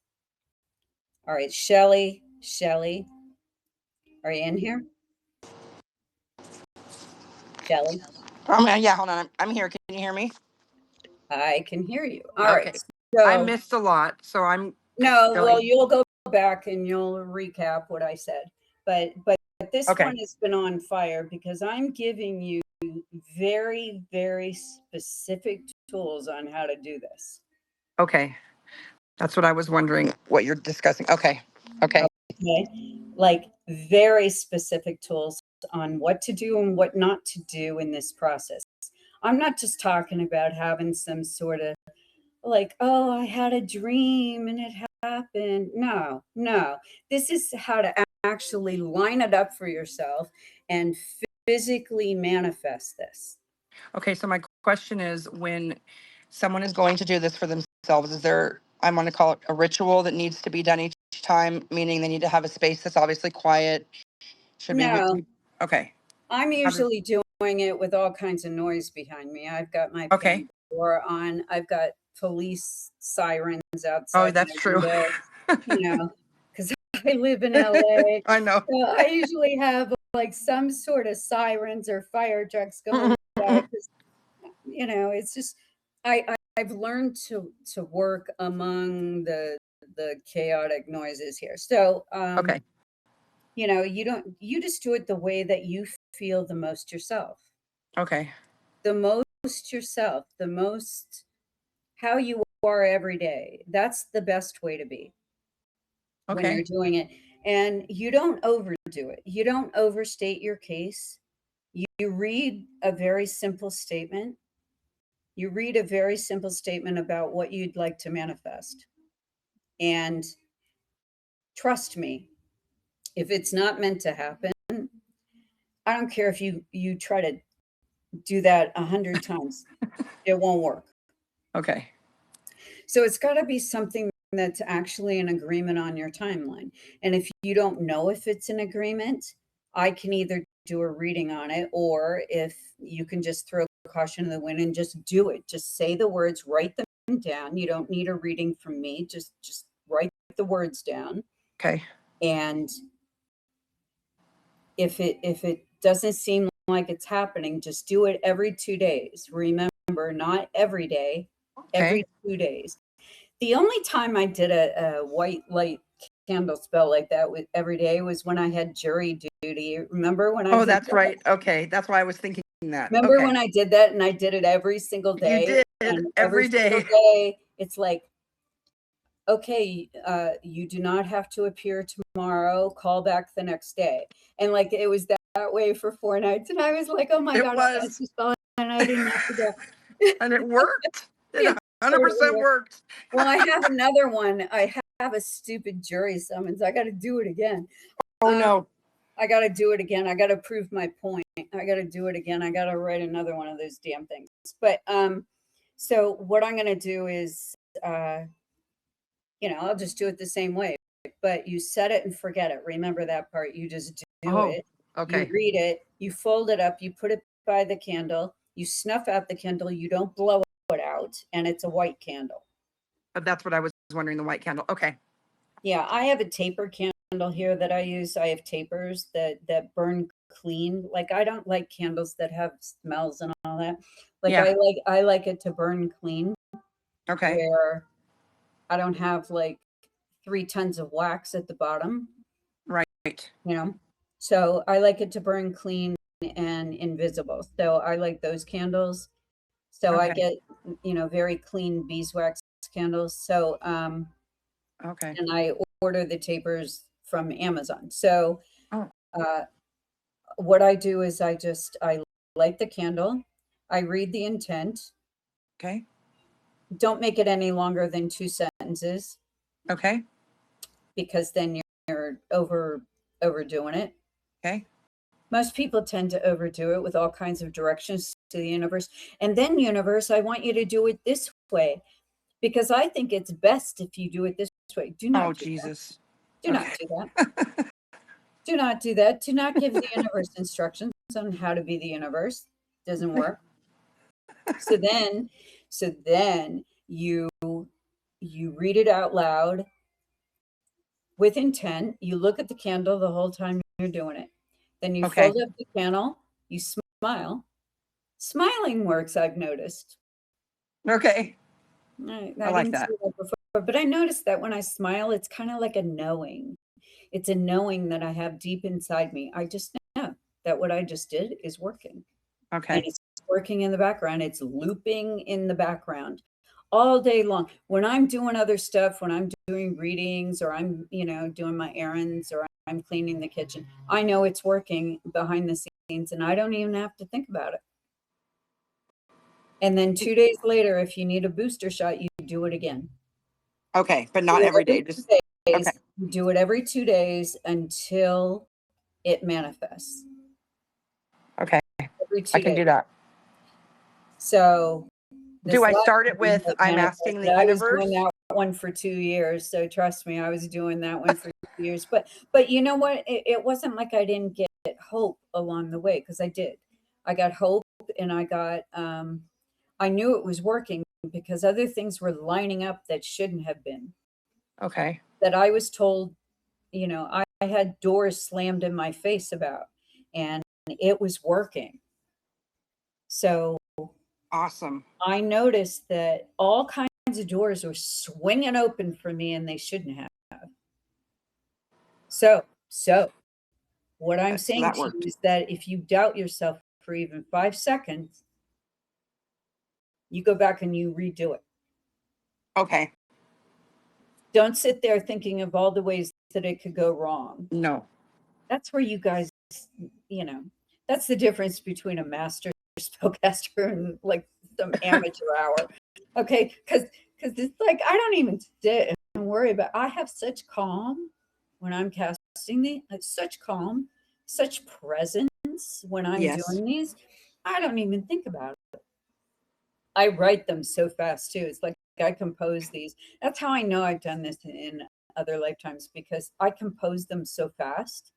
All right, Shelly, are you in here? Shelly, Yeah, hold on. I'm here. Can you hear me? I can hear you. All Okay. right. So, I missed a lot, so I'm no, going. well, you'll go back and you'll recap what I said. But this Okay. one has been on fire because I'm giving you very, very specific tools on how to do this. Okay. That's what I was wondering what you're discussing. Okay. Okay. Like very specific tools on what to do and what not to do in this process. I'm not just talking about having some sort of like, oh, I had a dream and it happened. No. This is how to actually line it up for yourself and physically manifest this. Okay. So my question is, when someone is going to do this for themselves, is there, I'm going to call it a ritual that needs to be done each time, meaning they need to have a space that's obviously quiet? Should be. No. Okay. I'm usually doing it with all kinds of noise behind me. I've got my Okay. door on. I've got police sirens outside. Oh, that's true. Because I live in LA. I know. So I usually have like some sort of sirens or fire trucks going by. It's just I've learned to work among the chaotic noises here. So Okay. you just do it the way that you feel the most yourself. Okay. The most yourself, the most how you are every day. That's the best way to be when you're Okay. doing it. And you don't overdo it. You don't overstate your case. You read a very simple statement. You read a very simple statement about what you'd like to manifest. And trust me, if it's not meant to happen, I don't care if you try to do that 100 times. It won't work. Okay. So it's got to be something that's actually an agreement on your timeline. And if you don't know if it's an agreement, I can either do a reading on it, or if you can just throw caution to the wind and just do it. Just say the words, write them down. You don't need a reading from me. Just write the words down. Okay. And if it doesn't seem like it's happening, just do it every 2 days. Remember, not every day, every Okay. 2 days. The only time I did a white light candle spell like that with every day was when I had jury duty. Remember when I Oh, did that's that? right. Okay. That's why I was thinking that. Remember Okay. when I did that, and I did it every single You day? did And every single day. day, it's like, okay, you do not have to appear tomorrow. Call back the next day. And like it was that way for 4 nights, and I was like, oh my It god, I was. cast the spell, and I didn't have to go. And it worked. It It 100% totally worked. worked. Well, I have another one. I have a stupid jury summons. I got to do it again. Oh no. I got to do it again. I got to prove my point. I got to do it again. I got to write another one of those damn things. But so what I'm going to do is, I'll just do it the same way. But you set it and forget it. Remember that part. You just do Oh, it. okay. You read it. You fold it up. You put it by the candle. You snuff out the candle. You don't blow it out, and it's a white candle. That's what I was wondering, the white candle. Okay. Yeah, I have a taper candle here that I use. I have tapers that burn clean. Like I don't like candles that have smells and all that. Like Yeah. I like it to burn clean, Okay. where I don't have like 3 tons of wax at the bottom, Right. So I like it to burn clean and invisible. So I like those candles. So I Okay. get, very clean beeswax candles. So Okay. and I order the tapers from Amazon. So Oh. what I do is I light the candle, I read the intent. Okay. Don't make it any longer than 2 sentences, Okay. because then you're overdoing it. Okay. Most people tend to overdo it with all kinds of directions to the universe. And then, universe, I want you to do it this way, because I think it's best if you do it this way. Do not Oh, do Jesus. that. Do not do that. Do not do that. Do not give the universe instructions on how to be the universe. Doesn't work. So then you read it out loud with intent. You look at the candle the whole time you're doing it. Then you Okay. fold up the candle, you smile. Smiling works, I've noticed. Okay. I like didn't that. see that before, but I noticed that when I smile, it's kind of like a knowing. It's a knowing that I have deep inside me. I just know that what I just did is working. And Okay. it's working in the background. It's looping in the background all day long. When I'm doing other stuff, when I'm doing readings, or I'm, doing my errands, or I'm cleaning the kitchen, I know it's working behind the scenes, and I don't even have to think about it. And then 2 days later, if you need a booster shot, you do it again. Okay. But not Do it every day. every Just 2 days. okay. You do it every 2 days until it manifests. Okay. Every 2 I can days. do that. So Do I last start it one with that I'm asking the manifested, I was universe? doing that one for 2 years, so trust me, I was doing that one for 2 years. But you know what? It wasn't like I didn't get hope along the way, because I did. I got hope, and I got I knew it was working, because other things were lining up that shouldn't have been. Okay. That I was told, I had doors slammed in my face about, and it was working. So Awesome. I noticed that all kinds of doors were swinging open for me, and they shouldn't have. So what I'm So saying that to you worked. is that if you doubt yourself for even 5 seconds, you go back and you redo it. Okay. Don't sit there thinking of all the ways that it could go wrong. No. That's where you guys, that's the difference between a master spellcaster and like some amateur hour. Okay, because it's like I don't even sit and worry about. I have such calm when I'm casting such calm, such presence when I'm Yes. doing these, I don't even think about it. I write them so fast too. It's like I compose these. That's how I know I've done this in other lifetimes, because I compose them so fast.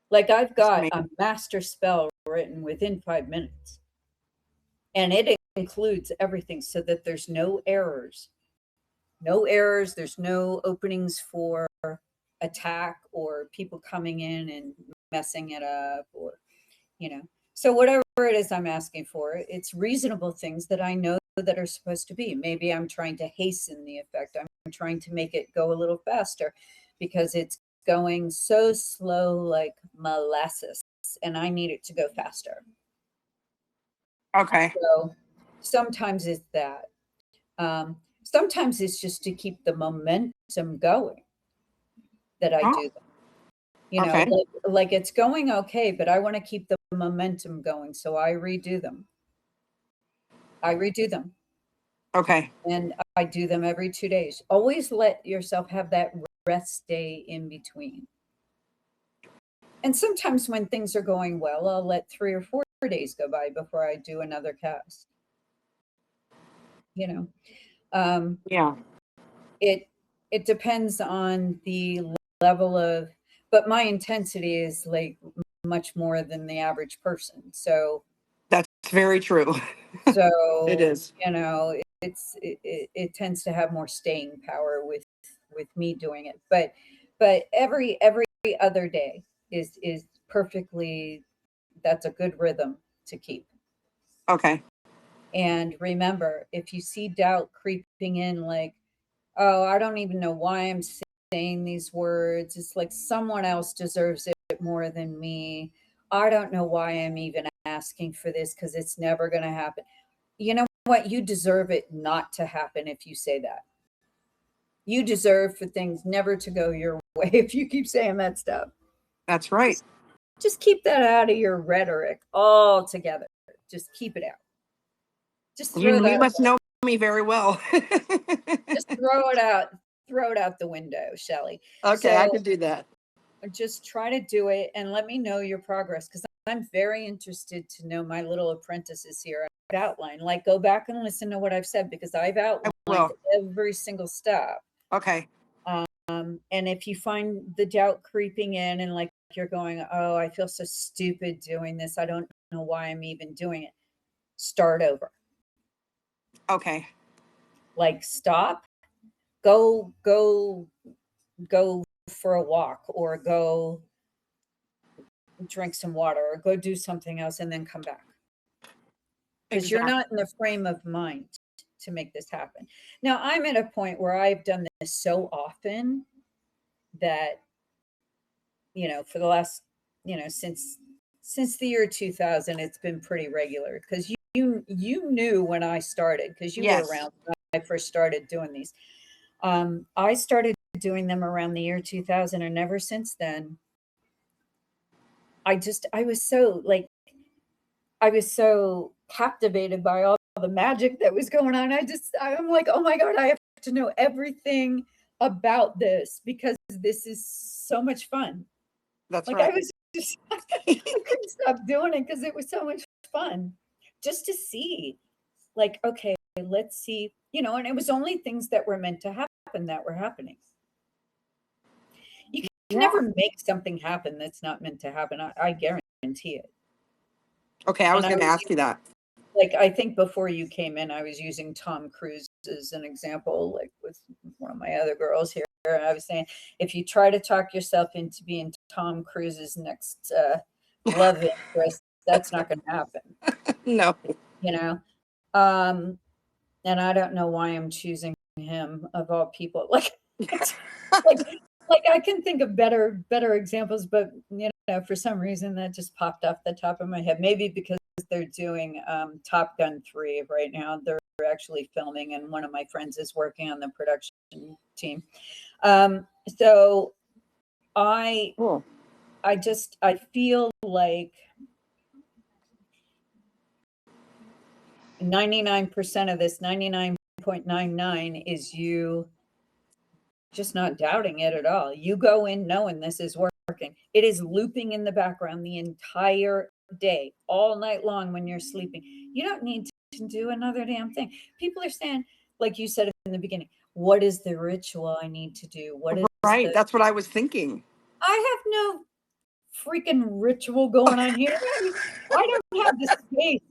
Like I've That's got a amazing. master spell written within 5 minutes, and it includes everything so that there's no errors. No errors. There's no openings for attack or people coming in and messing it up, or, you know. So whatever it is I'm asking for, it's reasonable things that I know that are supposed to be. Maybe I'm trying to hasten the effect. I'm trying to make it go a little faster because it's going so slow like molasses, and I need it to go faster. Okay. So sometimes it's that. Sometimes it's just to keep the momentum going that I Oh, do them. You know, okay. like it's going okay, but I want to keep the momentum going, so I redo them. I redo them, Okay. and I do them every 2 days. Always let yourself have that rest day in between. And sometimes when things are going well, I'll let 3 or 4 days go by before I do another cast. You know, um, Yeah. it it depends on the level of, but my intensity is like much more than the average person. So That's very true. It so is. you know, it tends to have more staying power with me doing it. But every other day is perfectly, that's a good rhythm to keep. Okay. And remember, if you see doubt creeping in, like, oh, I don't even know why I'm saying these words. It's like someone else deserves it more than me. I don't know why I'm even asking for this because it's never going to happen. You know what? You deserve it not to happen if you say that. You deserve for things never to go your way if you keep saying that stuff. That's right. Just keep that out of your rhetoric altogether. Just keep it out. Just throw You that, must know me very well. just throw it out, throw it out the window, Shelley. Okay, I So can do that. just try to do it and let me know your progress, because I'm very interested to know my little apprentices here. I've outlined, like, go back and listen to what I've said, because I've outlined Well, every single step. okay. And if you find the doubt creeping in and like you're going, oh, I feel so stupid doing this, I don't know why I'm even doing it, start over. Okay. Like, stop, go for a walk, or go drink some water, or go do something else, and then come back, because you're Exactly. not in the frame of mind to make this happen. Now, I'm at a point where I've done this so often that, you know, for the last, you know, since the year 2000, it's been pretty regular, because you knew when I started, because you were Yes. around when I first started doing these. I started doing them around the year 2000, and ever since then, I was so like, I was so captivated by all the magic that was going on. I'm like, oh my God, I have to know everything about this, because this is so much fun. That's Like, I right. was just, I couldn't stop doing it because it was so much fun just to see, like, okay, let's see, you know, and it was only things that were meant to happen that were happening. You can Yeah. never make something happen that's not meant to happen. I guarantee it. Okay, I And was going to ask you that. like, I think before you came in, I was using Tom Cruise as an example, like with one of my other girls here. I was saying, if you try to talk yourself into being Tom Cruise's next love interest, that's not going to happen, No. you know? Um, and I don't know why I'm choosing him of all people. Like, like, like I can think of better examples, but you know, for some reason that just popped off the top of my head. Maybe because they're doing Top Gun 3 right now. They're actually filming, and one of my friends is working on the production team. So I Cool. I feel like 99% of this, 99.99, is you just not doubting it at all. You go in knowing this is working. It is looping in the background the entire day, all night long when you're sleeping. You don't need to do another damn thing. People are saying, like you said in the beginning, what is the ritual I need to do? What is Right. the, That's what I was thinking. I have no freaking ritual going on here. I don't have the space.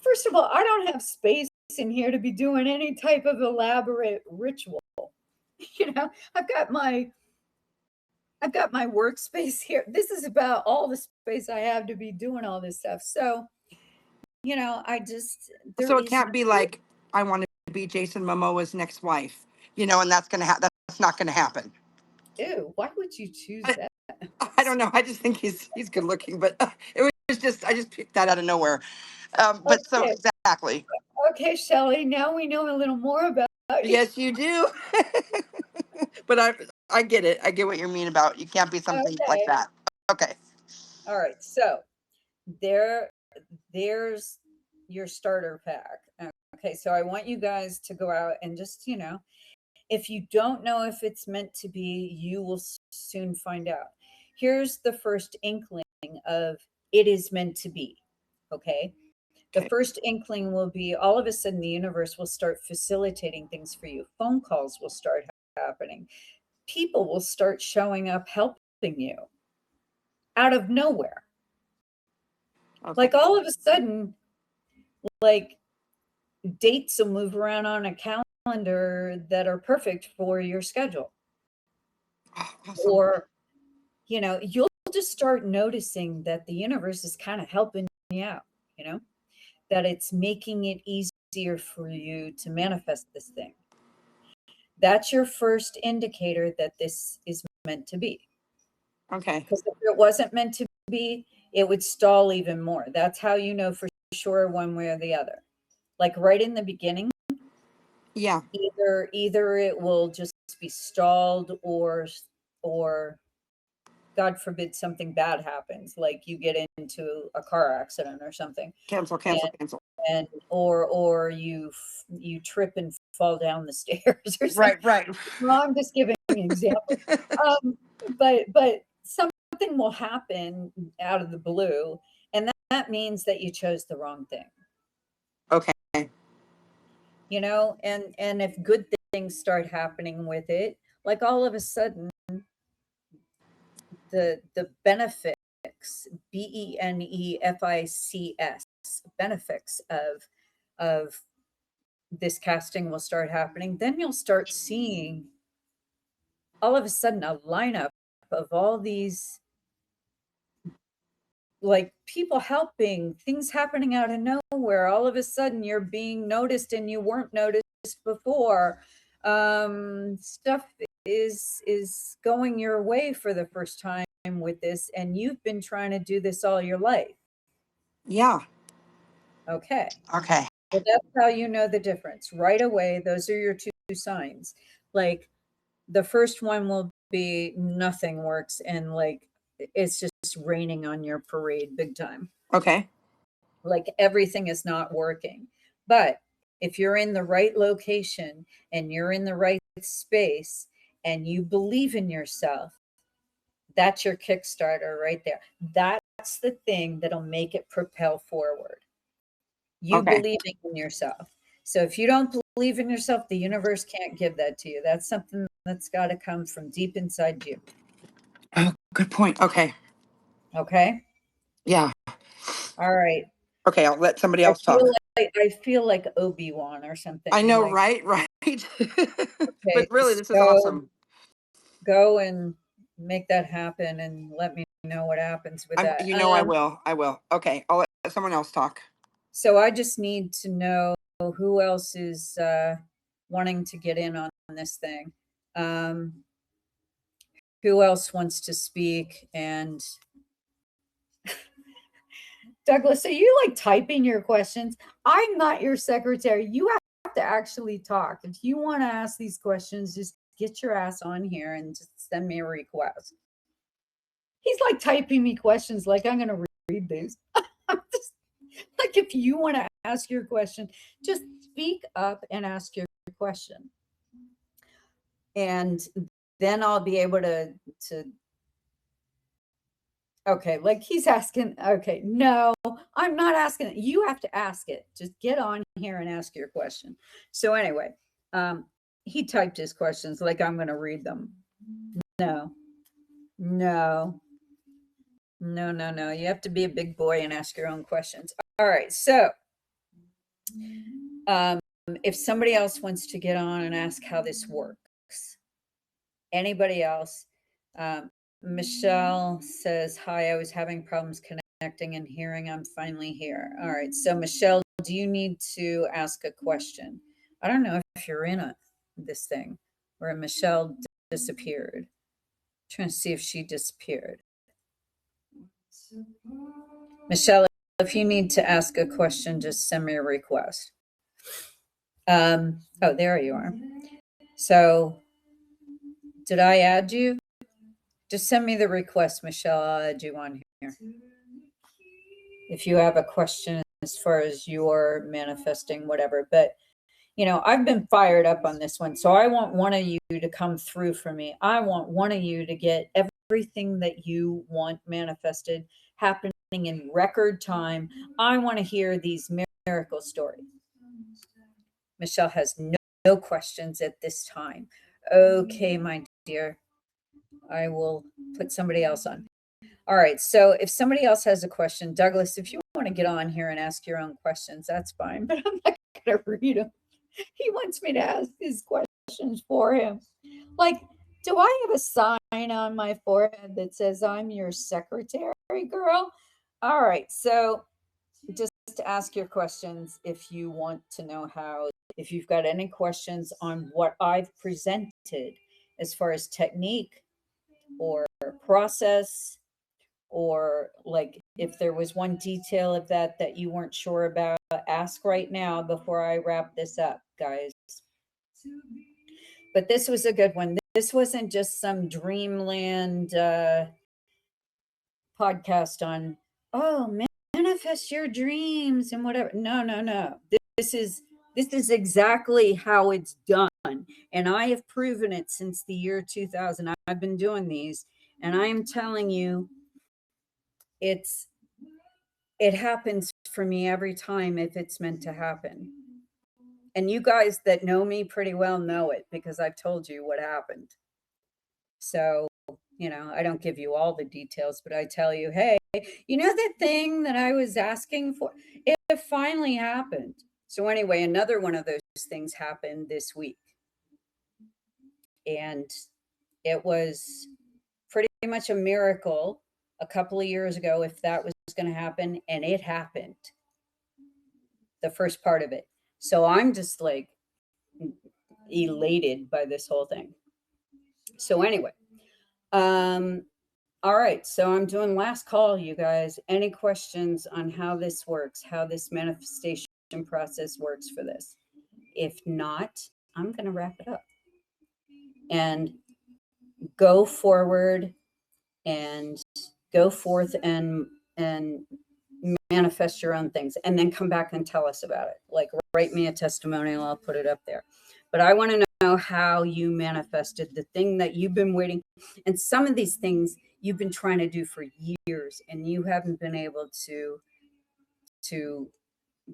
First of all, I don't have space in here to be doing any type of elaborate ritual. You know, I've got my workspace here. This is about all the space I have to be doing all this stuff. So, you know, there So it is can't be like, I want to be Jason Momoa's next wife, you know, and that's not going to happen. ew, why would you choose I- that? I don't know. I just think he's good looking, but it was just, I just picked that out of nowhere. But so Okay. exactly. Okay, Shelley, now we know a little more about you. Yes, you do. But I get it. I get what you mean about you can't be something like Okay. that. Okay. All right. So there's your starter pack. Okay. So I want you guys to go out and just, you know, if you don't know if it's meant to be, you will soon find out. Here's the first inkling of it is meant to be. Okay. The Okay. first inkling will be all of a sudden the universe will start facilitating things for you. Phone calls will start happening. People will start showing up helping you out of nowhere. Okay. Like all of a sudden, like dates will move around on a calendar that are perfect for your schedule. Oh, awesome. Or, you know, you'll just start noticing that the universe is kind of helping you out, you know, that it's making it easier for you to manifest this thing. That's your first indicator that this is meant to be. Okay. Because if it wasn't meant to be, it would stall even more. That's how you know for sure one way or the other. Like right in the beginning, Yeah. either it will just be stalled or God forbid something bad happens, like you get into a car accident or something, Cancel. and or you trip and fall down the stairs or something. Right. Well, I'm just giving an example. But something will happen out of the blue, and that means that you chose the wrong thing. Okay. You know, and if good things start happening with it, like all of a sudden the benefics, benefics, benefits of this casting will start happening. Then you'll start seeing all of a sudden a lineup of all these like people helping, things happening out of nowhere. All of a sudden you're being noticed and you weren't noticed before. Stuff is going your way for the first time with this, and you've been trying to do this all your life. Yeah. Okay. Okay. Well, that's how you know the difference right away. Those are your two signs. Like the first one will be nothing works, and like it's just raining on your parade big time. Okay. Like everything is not working. But if you're in the right location and you're in the right space and you believe in yourself, that's your Kickstarter right there. That's the thing that'll make it propel forward. You Okay. believing in yourself. So if you don't believe in yourself, the universe can't give that to you. That's something that's got to come from deep inside you. Oh, good point. Okay. Okay. Yeah. All right. Okay. I'll let somebody else talk. I feel like Obi-Wan or something. I know, like, right? okay, But really, this is so awesome. go and make that happen and let me know what happens with that. I will. I will. Okay. I'll let someone else talk. So I just need to know who else is wanting to get in on this thing. Who else wants to speak? And Douglas, are you like typing your questions? I'm not your secretary. You have to actually talk. If you want to ask these questions, just get your ass on here and just send me a request. He's like typing me questions like I'm going to read these. I'm just like, if you want to ask your question, just speak up and ask your question. And then I'll be able to Okay, like he's asking. Okay, no, I'm not asking it. You have to ask it. Just get on here and ask your question. So anyway, he typed his questions like I'm going to read them. No, no, no, no, no. You have to be a big boy and ask your own questions. All right. So, if somebody else wants to get on and ask how this works, anybody else? Michelle says, hi, I was having problems connecting and hearing. I'm finally here. All right. So, Michelle, do you need to ask a question? I don't know if you're in this thing where Michelle disappeared. Trying to see if she disappeared. Michelle, if you need to ask a question, just send me a request. Oh, there you are. So, did I add you? Just send me the request, Michelle. I'll add you on here. If you have a question as far as your manifesting, whatever. But, I've been fired up on this one. So I want one of you to come through for me. I want one of you to get everything that you want manifested happening in record time. I want to hear these miracle stories. Michelle has no questions at this time. Okay, my dear. I will put somebody else on. All right. So if somebody else has a question, Douglas, if you want to get on here and ask your own questions, that's fine. But I'm not going to read them. He wants me to ask his questions for him. Like, do I have a sign on my forehead that says I'm your secretary, girl? All right. So just to ask your questions if you want to know how, if you've got any questions on what I've presented as far as technique or process, or like if there was one detail of that you weren't sure about, ask right now before I wrap this up, guys. But this was a good one. This wasn't just some dreamland podcast on, manifest your dreams and whatever. No. This is exactly how it's done. And I have proven it since the year 2000. I've been doing these, and I am telling you, it happens for me every time if it's meant to happen. And you guys that know me pretty well know it because I've told you what happened. So, I don't give you all the details, but I tell you, hey, that thing that I was asking for, it finally happened. So anyway, another one of those things happened this week. And it was pretty much a miracle a couple of years ago if that was going to happen, and it happened. The first part of it. So I'm just like elated by this whole thing. So anyway, all right. So I'm doing last call, you guys. Any questions on how this works, how this manifestation process works for this? If not, I'm going to wrap it up and go forward and go forth and manifest your own things, and then come back and tell us about it. Like, write me a testimonial. I'll put it up there. But I want to know how you manifested the thing that you've been waiting. And some of these things you've been trying to do for years, and you haven't been able to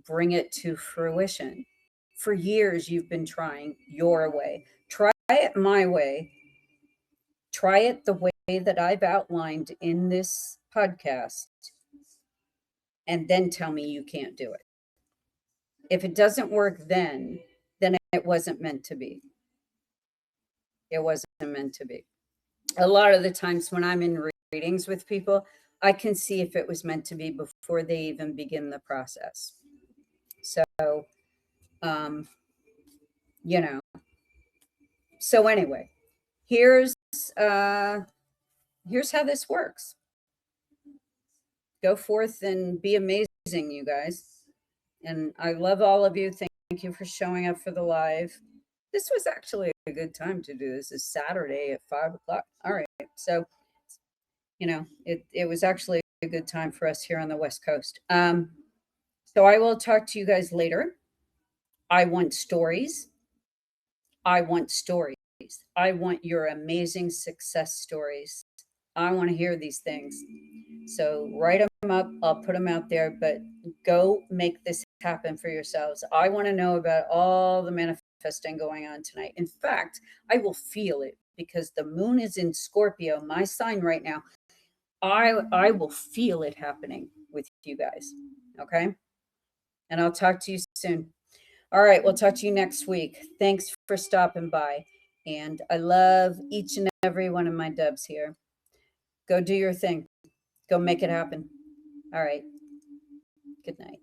bring it to fruition. For years, you've been trying your way. Try it my way. Try it the way that I've outlined in this podcast, and then tell me you can't do it. If it doesn't work then it wasn't meant to be. It wasn't meant to be. A lot of the times when I'm in readings with people, I can see if it was meant to be before they even begin the process. So, So anyway, here's how this works. Go forth and be amazing, you guys. And I love all of you. Thank you for showing up for the live. This was actually a good time to do this. Is Saturday at 5:00. All right. So, it was actually a good time for us here on the West Coast. So I will talk to you guys later. I want stories. I want stories. I want your amazing success stories. I want to hear these things. So write them up. I'll put them out there, but go make this happen for yourselves. I want to know about all the manifesting going on tonight. In fact, I will feel it because the moon is in Scorpio, my sign right now. I will feel it happening with you guys. Okay. And I'll talk to you soon. All right. We'll talk to you next week. Thanks for stopping by. And I love each and every one of my dubs here. Go do your thing. Go make it happen. All right. Good night.